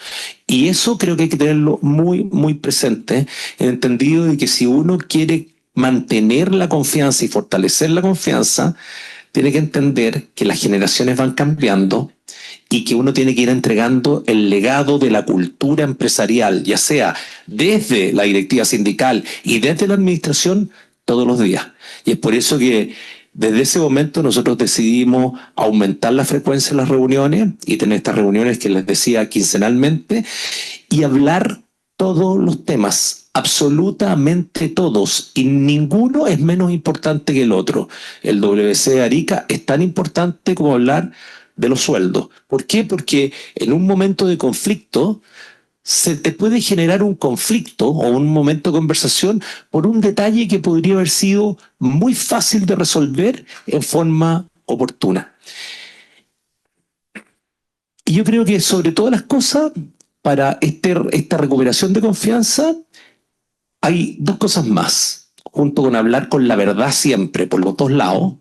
Y eso creo que hay que tenerlo muy, muy presente, en el entendido de que si uno quiere mantener la confianza y fortalecer la confianza, tiene que entender que las generaciones van cambiando y que uno tiene que ir entregando el legado de la cultura empresarial, ya sea desde la directiva sindical y desde la administración, todos los días. Y es por eso que desde ese momento nosotros decidimos aumentar la frecuencia de las reuniones y tener estas reuniones que les decía quincenalmente, y hablar todos los temas, absolutamente todos, y ninguno es menos importante que el otro. El WC de Arica es tan importante como hablar de los sueldos. ¿Por qué? Porque en un momento de conflicto se te puede generar un conflicto o un momento de conversación por un detalle que podría haber sido muy fácil de resolver en forma oportuna. Y yo creo que sobre todas las cosas, para esta recuperación de confianza, hay 2 cosas más, junto con hablar con la verdad siempre, por los 2 lados.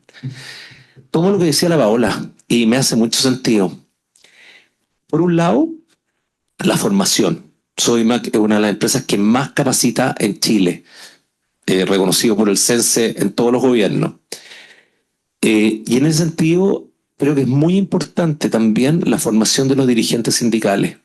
Todo lo que decía la Paola, y me hace mucho sentido. Por un lado, la formación. Sodimac es una de las empresas que más capacita en Chile, reconocido por el CENSE en todos los gobiernos. Y en ese sentido, creo que es muy importante también la formación de los dirigentes sindicales,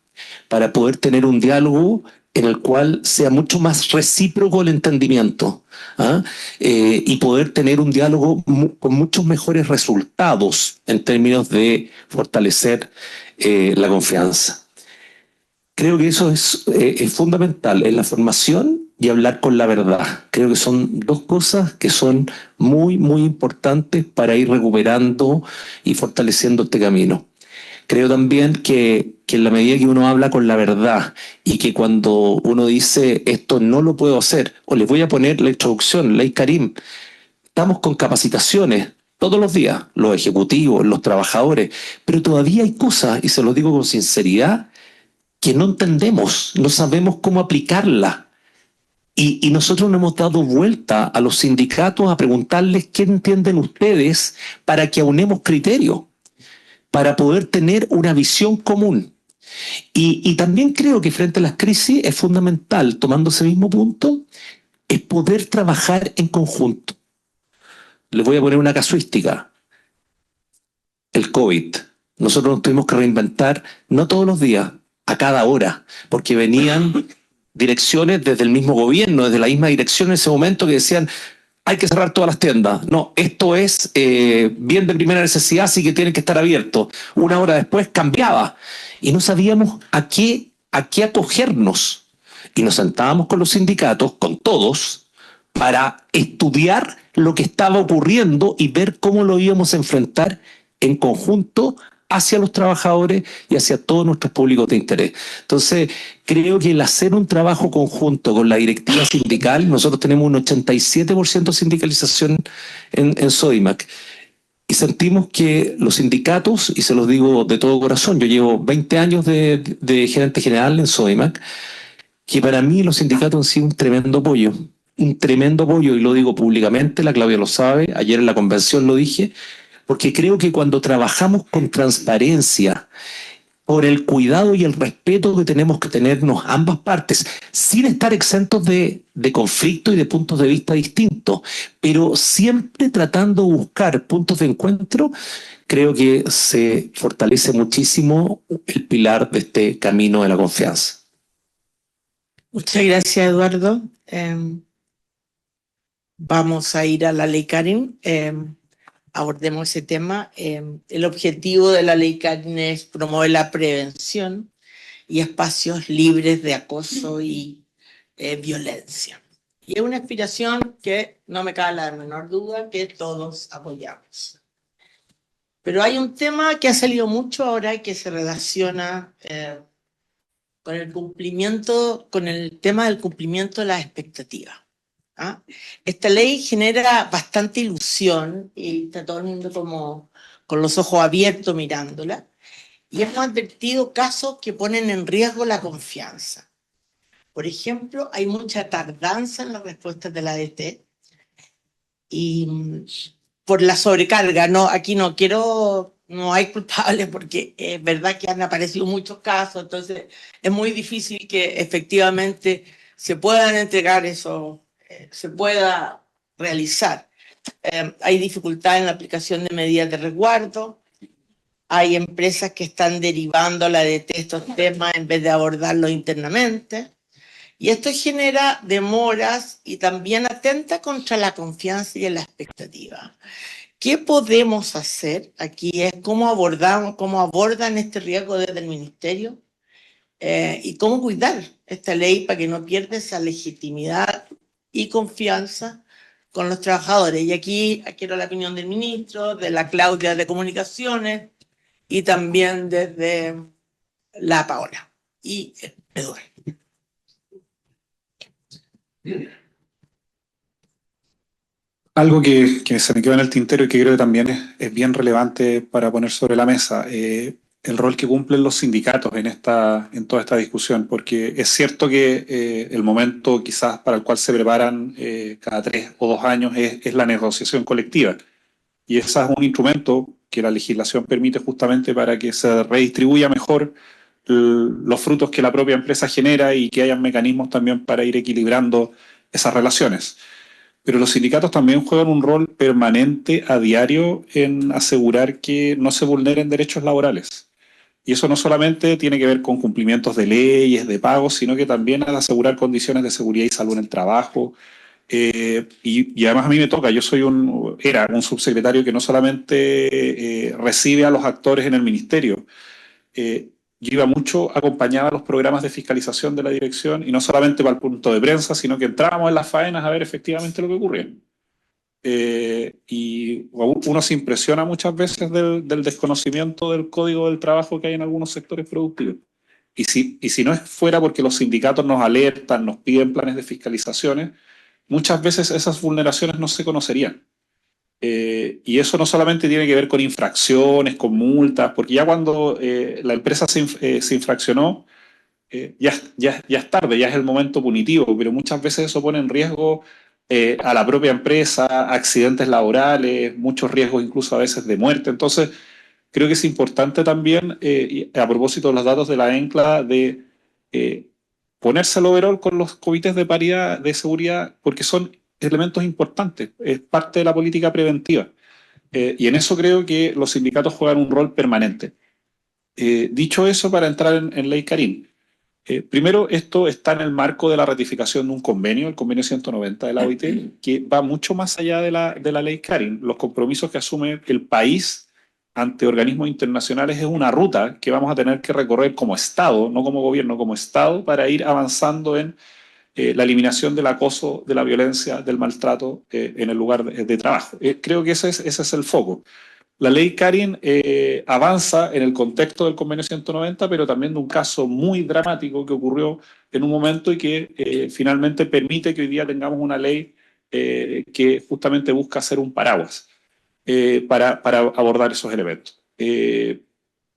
para poder tener un diálogo en el cual sea mucho más recíproco el entendimiento, ¿ah? Y poder tener un diálogo con muchos mejores resultados en términos de fortalecer la confianza. Creo que eso es fundamental en la formación y hablar con la verdad. Creo que son 2 cosas que son muy, muy importantes para ir recuperando y fortaleciendo este camino. Creo también que en la medida que uno habla con la verdad y que cuando uno dice esto no lo puedo hacer, o les voy a poner la introducción, Ley Karim, estamos con capacitaciones todos los días, los ejecutivos, los trabajadores, pero todavía hay cosas, y se lo digo con sinceridad, que no entendemos, no sabemos cómo aplicarla. Y nosotros nos hemos dado vuelta a los sindicatos a preguntarles qué entienden ustedes para que aunemos criterios, para poder tener una visión común. Y también creo que frente a las crisis es fundamental, tomando ese mismo punto, es poder trabajar en conjunto. Les voy a poner una casuística. El COVID. Nosotros nos tuvimos que reinventar, no todos los días, a cada hora, porque venían direcciones desde el mismo gobierno, desde la misma dirección en ese momento, que decían hay que cerrar todas las tiendas. No, esto es bien de primera necesidad, así que tienen que estar abiertos. Una hora después cambiaba y no sabíamos a qué acogernos. Y nos sentábamos con los sindicatos, con todos, para estudiar lo que estaba ocurriendo y ver cómo lo íbamos a enfrentar en conjunto hacia los trabajadores y hacia todos nuestros públicos de interés. Entonces, creo que el hacer un trabajo conjunto con la directiva sindical, nosotros tenemos un 87% de sindicalización en Sodimac, y sentimos que los sindicatos, y se los digo de todo corazón, yo llevo 20 años de gerente general en Sodimac, que para mí los sindicatos han sido un tremendo apoyo. un tremendo apoyo, y lo digo públicamente, la Claudia lo sabe, ayer en la convención lo dije, porque creo que cuando trabajamos con transparencia, por el cuidado y el respeto que tenemos que tenernos ambas partes, sin estar exentos de conflicto y de puntos de vista distintos, pero siempre tratando de buscar puntos de encuentro, creo que se fortalece muchísimo el pilar de este camino de la confianza. Muchas gracias, Eduardo. Vamos a ir a la ley Karin. Abordemos ese tema. El objetivo de la ley Karin es promover la prevención y espacios libres de acoso y violencia. Y es una aspiración que no me cabe la menor duda que todos apoyamos. Pero hay un tema que ha salido mucho ahora y que se relaciona con el cumplimiento, con el tema del cumplimiento de las expectativas. ¿Ah? Esta ley genera bastante ilusión y está todo el mundo como con los ojos abiertos mirándola. Y hemos advertido casos que ponen en riesgo la confianza. Por ejemplo, hay mucha tardanza en las respuestas de la ADT y por la sobrecarga. No, aquí no hay culpables porque es verdad que han aparecido muchos casos, entonces es muy difícil que efectivamente se puedan entregar eso, se pueda realizar. Hay dificultad en la aplicación de medidas de resguardo, hay empresas que están derivando la de estos temas en vez de abordarlos internamente, y esto genera demoras y también atenta contra la confianza y la expectativa. ¿Qué podemos hacer? Aquí es cómo abordan este riesgo desde el Ministerio y cómo cuidar esta ley para que no pierda esa legitimidad y confianza con los trabajadores. Y aquí quiero la opinión del ministro, de la Claudia de Comunicaciones y también desde la Paola y Eduardo. Algo que se me quedó en el tintero y que creo que también es bien relevante para poner sobre la mesa, el rol que cumplen los sindicatos en toda esta discusión, porque es cierto que el momento quizás para el cual se preparan cada 3 o 2 años es la negociación colectiva, y ese es un instrumento que la legislación permite justamente para que se redistribuya mejor los frutos que la propia empresa genera y que haya mecanismos también para ir equilibrando esas relaciones. Pero los sindicatos también juegan un rol permanente a diario en asegurar que no se vulneren derechos laborales. Y eso no solamente tiene que ver con cumplimientos de leyes, de pagos, sino que también al asegurar condiciones de seguridad y salud en el trabajo. Y además a mí me toca, era un subsecretario que no solamente recibe a los actores en el ministerio, yo iba mucho, acompañaba los programas de fiscalización de la dirección y no solamente para el punto de prensa, sino que entrábamos en las faenas a ver efectivamente lo que ocurría. Y uno se impresiona muchas veces del desconocimiento del código del trabajo que hay en algunos sectores productivos. Y si no fuera porque los sindicatos nos alertan, nos piden planes de fiscalizaciones, muchas veces esas vulneraciones no se conocerían. Y eso no solamente tiene que ver con infracciones, con multas, porque ya cuando la empresa se infraccionó, ya es tarde, ya es el momento punitivo, pero muchas veces eso pone en riesgo a la propia empresa, accidentes laborales, muchos riesgos incluso a veces de muerte. Entonces, creo que es importante también, y a propósito de los datos de la ENCLA, de ponerse al overall con los comités de paridad de seguridad, porque son elementos importantes, es parte de la política preventiva. Y en eso creo que los sindicatos juegan un rol permanente. Dicho eso, para entrar en Ley Karin, primero, esto está en el marco de la ratificación de un convenio, el convenio 190 de la OIT, que va mucho más allá de la Ley Karin. Los compromisos que asume el país ante organismos internacionales es una ruta que vamos a tener que recorrer como Estado, no como gobierno, como Estado, para ir avanzando en la eliminación del acoso, de la violencia, del maltrato en el lugar de trabajo. Creo que ese es el foco. La ley Karin avanza en el contexto del convenio 190, pero también de un caso muy dramático que ocurrió en un momento y que finalmente permite que hoy día tengamos una ley que justamente busca ser un paraguas para abordar esos elementos.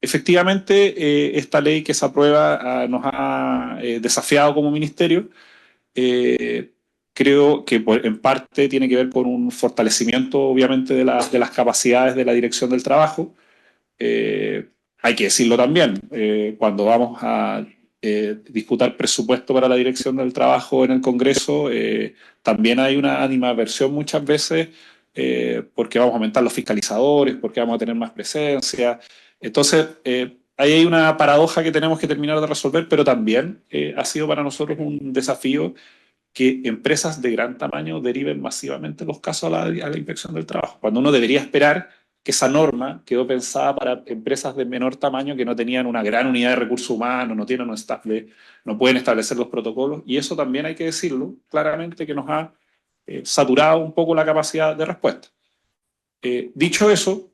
Efectivamente, esta ley que se aprueba nos ha desafiado como ministerio. creo que en parte tiene que ver con un fortalecimiento, obviamente, de las capacidades de la dirección del trabajo. Hay que decirlo también, cuando vamos a disputar presupuesto para la dirección del trabajo en el Congreso, también hay una animadversión muchas veces, porque vamos a aumentar los fiscalizadores, porque vamos a tener más presencia. Entonces, ahí hay una paradoja que tenemos que terminar de resolver, pero también ha sido para nosotros un desafío que empresas de gran tamaño deriven masivamente los casos a la inspección del trabajo, cuando uno debería esperar que esa norma quedó pensada para empresas de menor tamaño que no tenían una gran unidad de recursos humanos, no tienen un staff no pueden establecer los protocolos, y eso también hay que decirlo claramente, que nos ha saturado un poco la capacidad de respuesta. Dicho eso,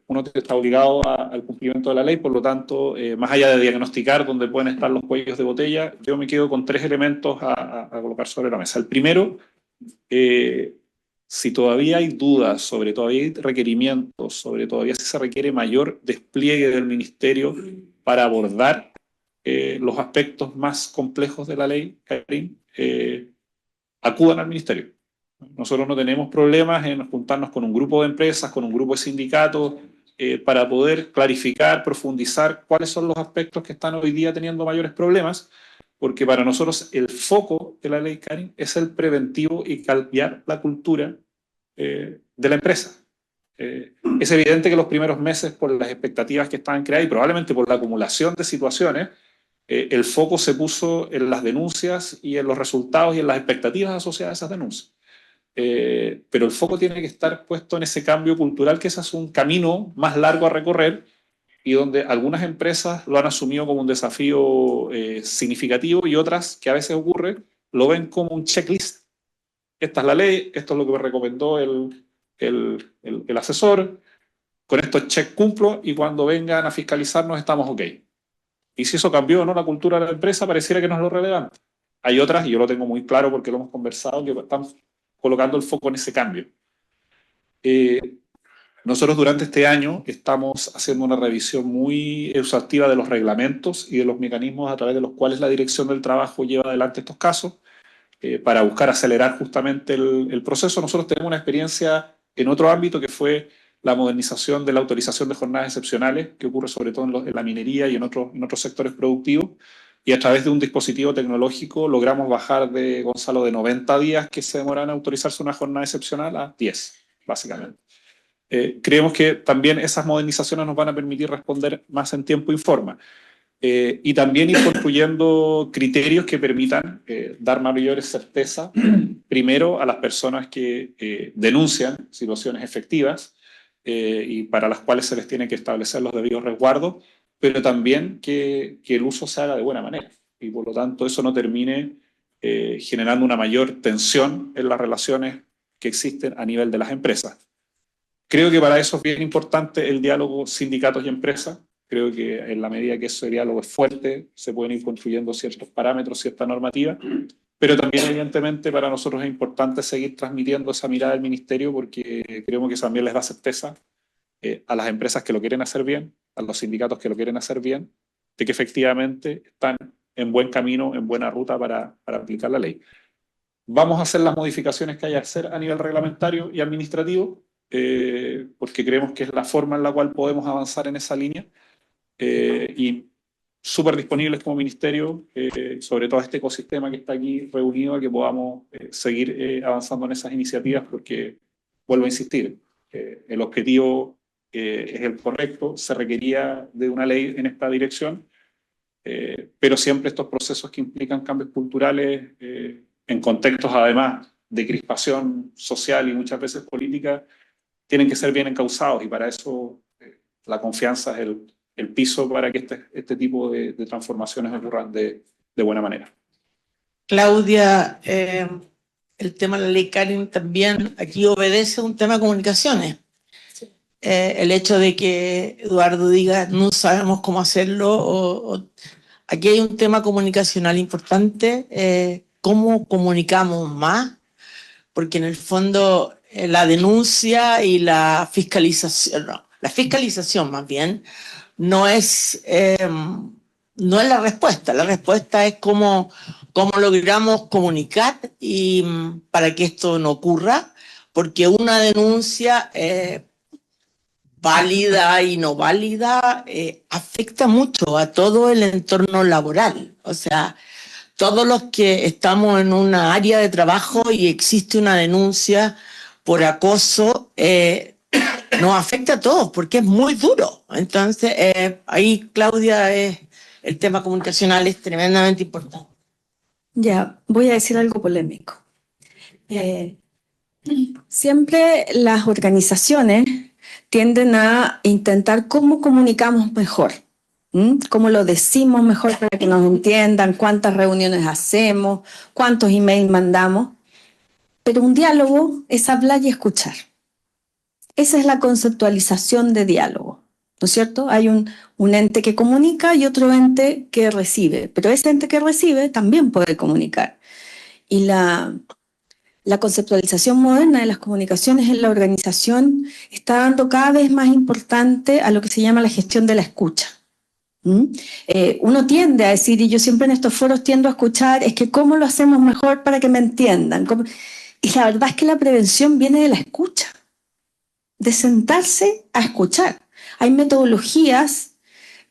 uno está obligado al cumplimiento de la ley, por lo tanto, más allá de diagnosticar dónde pueden estar los cuellos de botella, yo me quedo con 3 elementos a colocar sobre la mesa. El primero, si todavía hay dudas sobre todavía hay requerimientos, sobre todavía si se requiere mayor despliegue del ministerio para abordar los aspectos más complejos de la ley, Karin, acudan al ministerio. Nosotros no tenemos problemas en juntarnos con un grupo de empresas, con un grupo de sindicatos, para poder clarificar, profundizar cuáles son los aspectos que están hoy día teniendo mayores problemas, porque para nosotros el foco de la ley, Karin, es el preventivo y cambiar la cultura de la empresa. Es evidente que los primeros meses, por las expectativas que estaban creadas y probablemente por la acumulación de situaciones, el foco se puso en las denuncias y en los resultados y en las expectativas asociadas a esas denuncias. Pero el foco tiene que estar puesto en ese cambio cultural, que ese es un camino más largo a recorrer y donde algunas empresas lo han asumido como un desafío significativo y otras, que a veces ocurre, lo ven como un checklist. Esta es la ley, esto es lo que me recomendó el asesor, con estos check cumplo y cuando vengan a fiscalizarnos estamos ok. Y si eso cambió o no la cultura de la empresa, pareciera que no es lo relevante. Hay otras, y yo lo tengo muy claro porque lo hemos conversado, que están colocando el foco en ese cambio. Nosotros durante este año estamos haciendo una revisión muy exhaustiva de los reglamentos y de los mecanismos a través de los cuales la Dirección del Trabajo lleva adelante estos casos, para buscar acelerar justamente el proceso. Nosotros tenemos una experiencia en otro ámbito que fue la modernización de la autorización de jornadas excepcionales, que ocurre sobre todo en la minería y en otros sectores productivos, y a través de un dispositivo tecnológico logramos bajar de 90 días que se demoran en autorizarse una jornada excepcional a 10, básicamente. Creemos que también esas modernizaciones nos van a permitir responder más en tiempo y forma. Y también ir construyendo criterios que permitan dar mayores certeza, primero a las personas que denuncian situaciones efectivas y para las cuales se les tiene que establecer los debidos resguardos, pero también que el uso se haga de buena manera y por lo tanto eso no termine generando una mayor tensión en las relaciones que existen a nivel de las empresas. Creo que para eso es bien importante el diálogo sindicatos y empresas. Creo que en la medida que ese diálogo es fuerte, se pueden ir construyendo ciertos parámetros, cierta normativa, pero también evidentemente para nosotros es importante seguir transmitiendo esa mirada del ministerio porque creemos que eso también les da certeza a las empresas que lo quieren hacer bien, a los sindicatos que lo quieren hacer bien, de que efectivamente están en buen camino, en buena ruta para aplicar la ley. Vamos a hacer las modificaciones que haya que hacer a nivel reglamentario y administrativo, porque creemos que es la forma en la cual podemos avanzar en esa línea. Y súper disponibles como ministerio, sobre todo este ecosistema que está aquí reunido, a que podamos seguir avanzando en esas iniciativas, porque, vuelvo a insistir, el objetivo es el correcto, se requería de una ley en esta dirección, pero siempre estos procesos que implican cambios culturales, en contextos además de crispación social y muchas veces política, tienen que ser bien encauzados y para eso la confianza es el piso para que este tipo de transformaciones ocurran de buena manera. Claudia, el tema de la ley Karin también aquí obedece a un tema de comunicaciones. El hecho de que Eduardo diga no sabemos cómo hacerlo, aquí hay un tema comunicacional importante, cómo comunicamos más, porque en el fondo la denuncia y la fiscalización, no, la fiscalización más bien, no es la respuesta es cómo cómo logramos comunicar y para que esto no ocurra, porque una denuncia válida y no válida afecta mucho a todo el entorno laboral. O sea, todos los que estamos en una área de trabajo y existe una denuncia por acoso, nos afecta a todos porque es muy duro. Entonces, ahí, Claudia, el tema comunicacional es tremendamente importante. Ya, voy a decir algo polémico. Siempre las organizaciones tienden a intentar cómo comunicamos mejor, cómo lo decimos mejor para que nos entiendan, cuántas reuniones hacemos, cuántos emails mandamos. Pero un diálogo es hablar y escuchar. Esa es la conceptualización de diálogo, ¿no es cierto? Hay un ente que comunica y otro ente que recibe, pero ese ente que recibe también puede comunicar. Y la conceptualización moderna de las comunicaciones en la organización está dando cada vez más importante a lo que se llama la gestión de la escucha. Uno tiende a decir, y yo siempre en estos foros tiendo a escuchar, es que cómo lo hacemos mejor para que me entiendan. Y la verdad es que la prevención viene de la escucha, de sentarse a escuchar. Hay metodologías,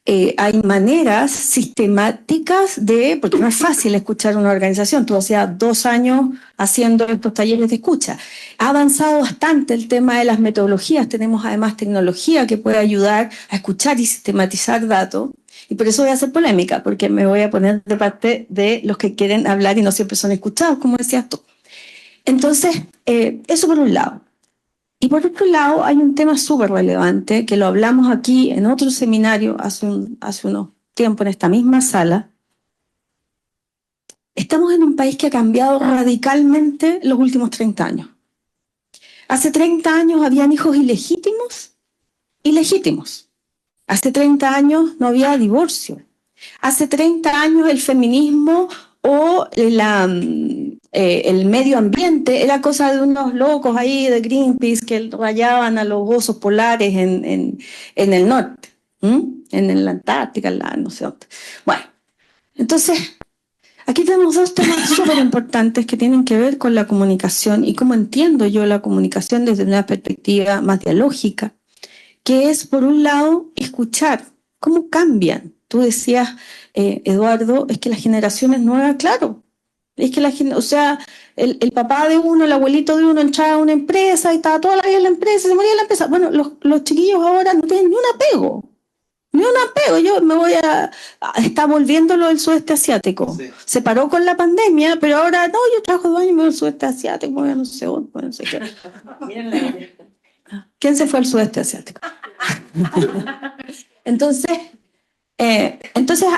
hay maneras sistemáticas porque no es fácil escuchar una organización. Tú hacías 2 años haciendo estos talleres de escucha. Ha avanzado bastante el tema de las metodologías. Tenemos además tecnología que puede ayudar a escuchar y sistematizar datos. Y por eso voy a hacer polémica, porque me voy a poner de parte de los que quieren hablar y no siempre son escuchados, como decías tú. Entonces, eso por un lado. Y por otro lado, hay un tema súper relevante que lo hablamos aquí en otro seminario hace unos tiempo en esta misma sala. Estamos en un país que ha cambiado radicalmente los últimos 30 años. Hace 30 años habían hijos ilegítimos y legítimos. Hace 30 años no había divorcio. Hace 30 años el feminismo o el medio ambiente era cosa de unos locos ahí de Greenpeace que rayaban a los osos polares en el norte, en la Antártica, no sé dónde. Bueno, entonces aquí tenemos 2 temas súper importantes que tienen que ver con la comunicación y cómo entiendo yo la comunicación desde una perspectiva más dialógica, que es, por un lado, escuchar cómo cambian. Tú decías, Eduardo, es que las generaciones nuevas, claro, es que el papá de uno, el abuelito de uno entraba a una empresa y estaba toda la vida en la empresa, se moría en la empresa. Bueno, los chiquillos ahora no tienen ni un apego. Ni un apego. Yo me voy está volviendo lo del sudeste asiático. Sí. Se paró con la pandemia, pero ahora, no, yo trabajo 2 años y me voy al sudeste asiático, no sé dónde, no sé qué. ¿Quién se fue al sudeste asiático? Entonces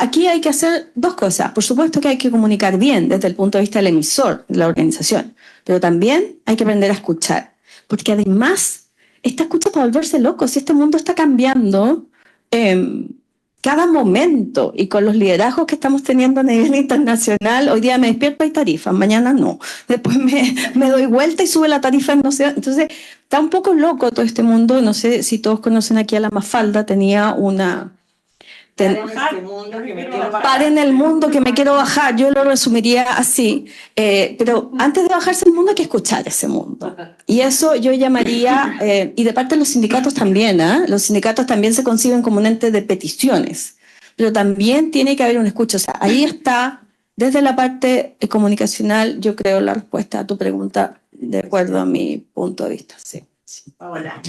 aquí hay que hacer 2 cosas. Por supuesto que hay que comunicar bien desde el punto de vista del emisor, de la organización, pero también hay que aprender a escuchar, porque además esta escucha para volverse loco. Si este mundo está cambiando cada momento y con los liderazgos que estamos teniendo a nivel internacional, hoy día me despierto hay tarifas, mañana no, después me doy vuelta y sube la tarifa, no sé. Entonces está un poco loco todo este mundo. No sé si todos conocen aquí a la Mafalda, tenía una... Paren el mundo que me quiero bajar, yo lo resumiría así, pero antes de bajarse el mundo hay que escuchar ese mundo, y eso yo llamaría, y de parte de los sindicatos también, los sindicatos también se conciben como un ente de peticiones, pero también tiene que haber una escucha. O sea, ahí está, desde la parte comunicacional, yo creo la respuesta a tu pregunta de acuerdo a mi punto de vista. Sí. Hola.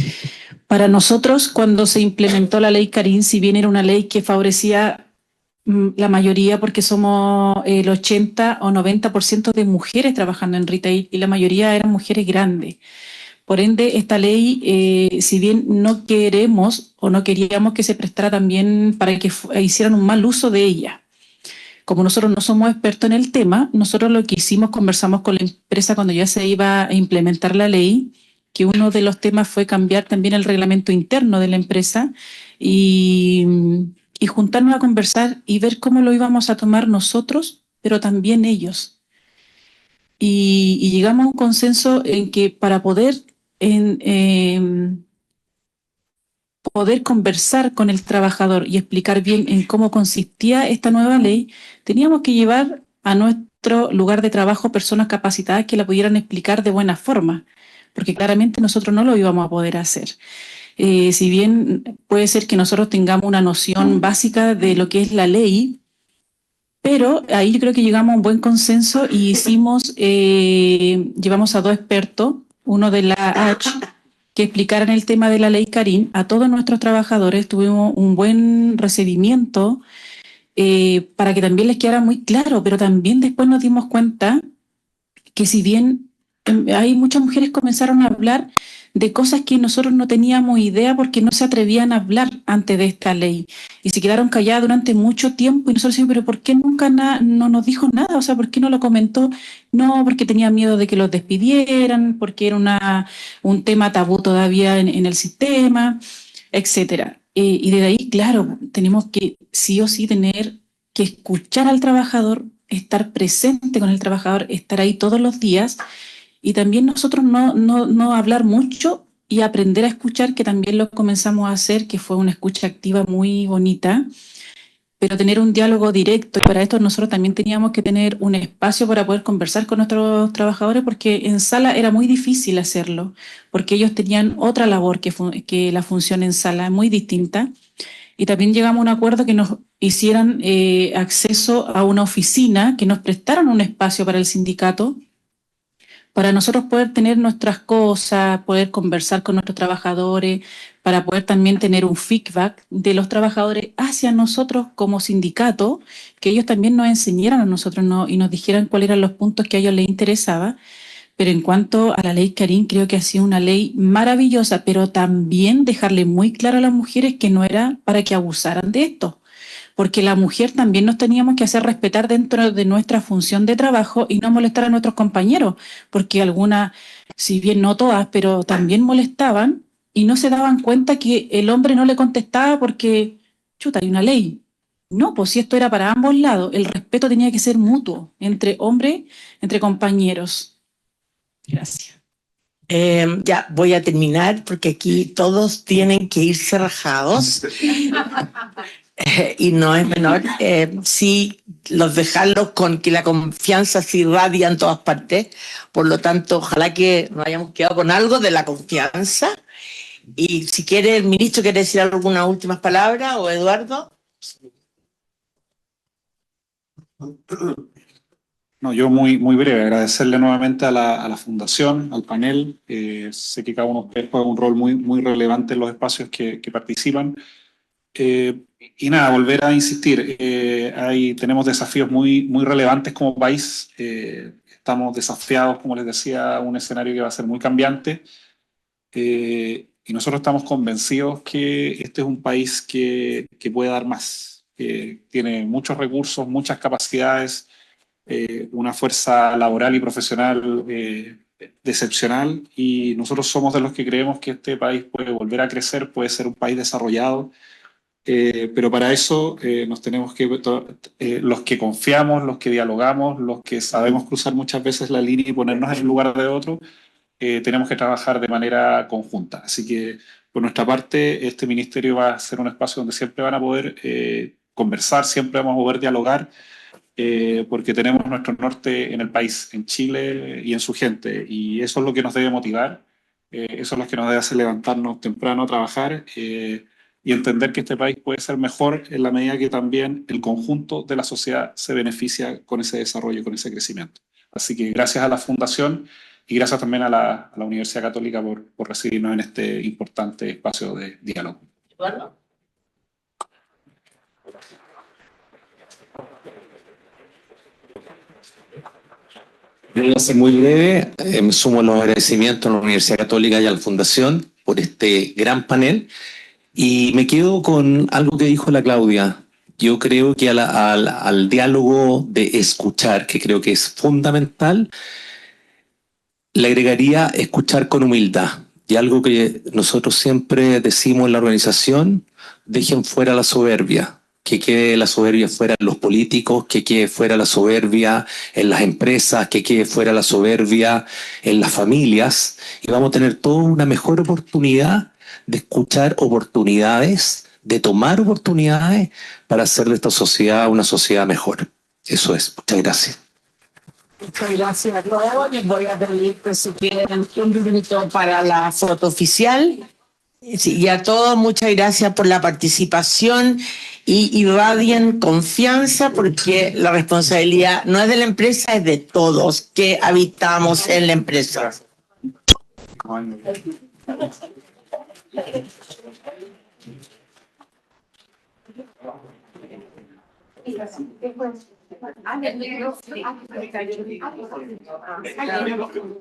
Para nosotros, cuando se implementó la ley Karin, si bien era una ley que favorecía la mayoría, porque somos el 80 o 90% de mujeres trabajando en retail y la mayoría eran mujeres grandes. Por ende, esta ley, si bien no queremos o no queríamos que se prestara también para que hicieran un mal uso de ella. Como nosotros no somos expertos en el tema, nosotros lo que hicimos, conversamos con la empresa cuando ya se iba a implementar la ley, que uno de los temas fue cambiar también el reglamento interno de la empresa y juntarnos a conversar y ver cómo lo íbamos a tomar nosotros, pero también ellos. Y llegamos a un consenso en que para poder conversar con el trabajador y explicar bien en cómo consistía esta nueva ley, teníamos que llevar a nuestro lugar de trabajo personas capacitadas que la pudieran explicar de buena forma, porque claramente nosotros no lo íbamos a poder hacer. Si bien puede ser que nosotros tengamos una noción básica de lo que es la ley, pero ahí yo creo que llegamos a un buen consenso y llevamos a dos expertos, uno de la H, que explicaran el tema de la ley Carín a todos nuestros trabajadores. Tuvimos un buen recibimiento para que también les quedara muy claro, pero también después nos dimos cuenta que si bien hay muchas mujeres comenzaron a hablar de cosas que nosotros no teníamos idea porque no se atrevían a hablar antes de esta ley y se quedaron calladas durante mucho tiempo y nosotros decimos, pero ¿por qué nunca no nos dijo nada? O sea, ¿por qué no lo comentó? No, porque tenía miedo de que los despidieran, porque era un tema tabú todavía en el sistema, etcétera. Y desde ahí, claro, tenemos que sí o sí tener que escuchar al trabajador, estar presente con el trabajador, estar ahí todos los días y también nosotros no hablar mucho y aprender a escuchar, que también lo comenzamos a hacer, que fue una escucha activa muy bonita, pero tener un diálogo directo. Y para esto nosotros también teníamos que tener un espacio para poder conversar con nuestros trabajadores, porque en sala era muy difícil hacerlo, porque ellos tenían otra labor que la función en sala, muy distinta. Y también llegamos a un acuerdo que nos hicieran acceso a una oficina, que nos prestaran un espacio para el sindicato, para nosotros poder tener nuestras cosas, poder conversar con nuestros trabajadores, para poder también tener un feedback de los trabajadores hacia nosotros como sindicato, que ellos también nos enseñaran a nosotros y nos dijeran cuáles eran los puntos que a ellos les interesaba. Pero en cuanto a la ley Carín, creo que ha sido una ley maravillosa, pero también dejarle muy claro a las mujeres que no era para que abusaran de esto, porque la mujer también nos teníamos que hacer respetar dentro de nuestra función de trabajo y no molestar a nuestros compañeros, porque algunas, si bien no todas, pero también molestaban y no se daban cuenta que el hombre no le contestaba porque, chuta, hay una ley. No, pues si esto era para ambos lados, el respeto tenía que ser mutuo entre hombres, entre compañeros. Gracias. Ya voy a terminar porque aquí todos tienen que irse rajados. Y no es menor, sí, dejarlos con que la confianza se irradia en todas partes. Por lo tanto, ojalá que nos hayamos quedado con algo de la confianza. Y si quiere, el ministro quiere decir algunas últimas palabras, o Eduardo. No, yo muy breve, agradecerle nuevamente a la Fundación, al panel. Sé que cada uno de ustedes juega un rol muy relevante en los espacios que participan. Y nada, volver a insistir, tenemos desafíos muy relevantes como país. Estamos desafiados, como les decía, a un escenario que va a ser muy cambiante. Y nosotros estamos convencidos que este es un país que puede dar más, que tiene muchos recursos, muchas capacidades, una fuerza laboral y profesional excepcional, y nosotros somos de los que creemos que este país puede volver a crecer, puede ser un país desarrollado, pero para eso nos tenemos que, los que confiamos, los que dialogamos, los que sabemos cruzar muchas veces la línea y ponernos en el lugar de otro, tenemos que trabajar de manera conjunta. Así que por nuestra parte, este ministerio va a ser un espacio donde siempre van a poder conversar, siempre vamos a poder dialogar, porque tenemos nuestro norte en el país, en Chile y en su gente, y eso es lo que nos debe motivar, eso es lo que nos debe hacer levantarnos temprano a trabajar, y entender que este país puede ser mejor en la medida que también el conjunto de la sociedad se beneficia con ese desarrollo, con ese crecimiento. Así que gracias a la Fundación y gracias también a la Universidad Católica por recibirnos en este importante espacio de diálogo. Eduardo. Yo voy a ser muy breve. Me sumo a los agradecimientos a la Universidad Católica y a la Fundación por este gran panel. Y me quedo con algo que dijo la Claudia. Yo creo que al diálogo de escuchar, que creo que es fundamental, le agregaría escuchar con humildad. Y algo que nosotros siempre decimos en la organización: dejen fuera la soberbia. Que quede la soberbia fuera en los políticos, que quede fuera la soberbia en las empresas, que quede fuera la soberbia en las familias, y vamos a tener toda una mejor oportunidad de escuchar oportunidades, de tomar oportunidades para hacer de esta sociedad una sociedad mejor. Eso es. Muchas gracias. Muchas gracias a todos. Les voy a pedir que se queden un minuto para la foto oficial. Sí, y a todos, muchas gracias por la participación y irradien confianza porque la responsabilidad no es de la empresa, es de todos que habitamos en la empresa.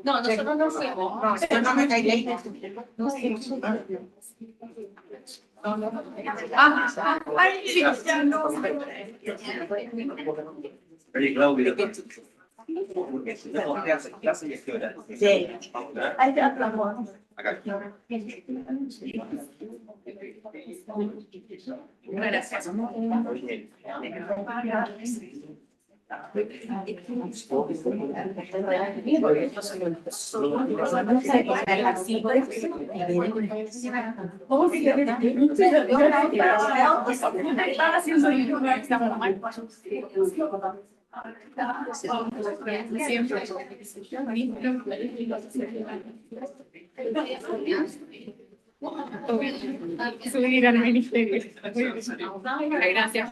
No, nosotros no fuimos. No, no me caí. Oye, Claudio. Acá. Gracias. Subir al ministerio. Gracias.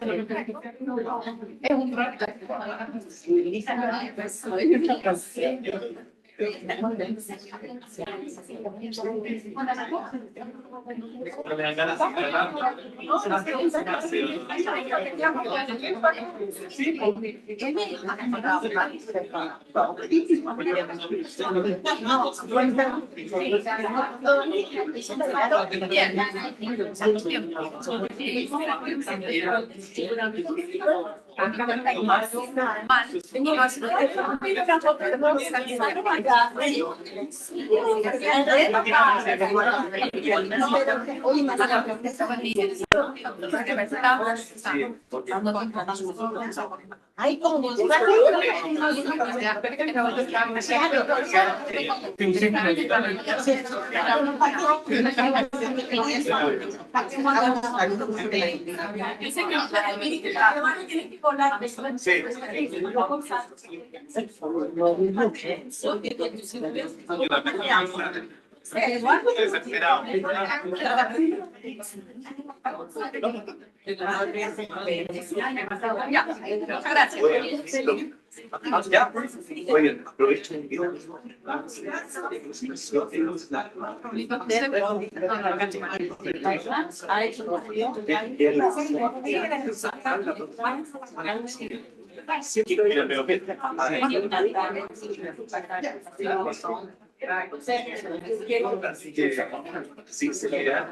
Es un Ay, como Ya, oigan, aprovechen. Sí, se mira.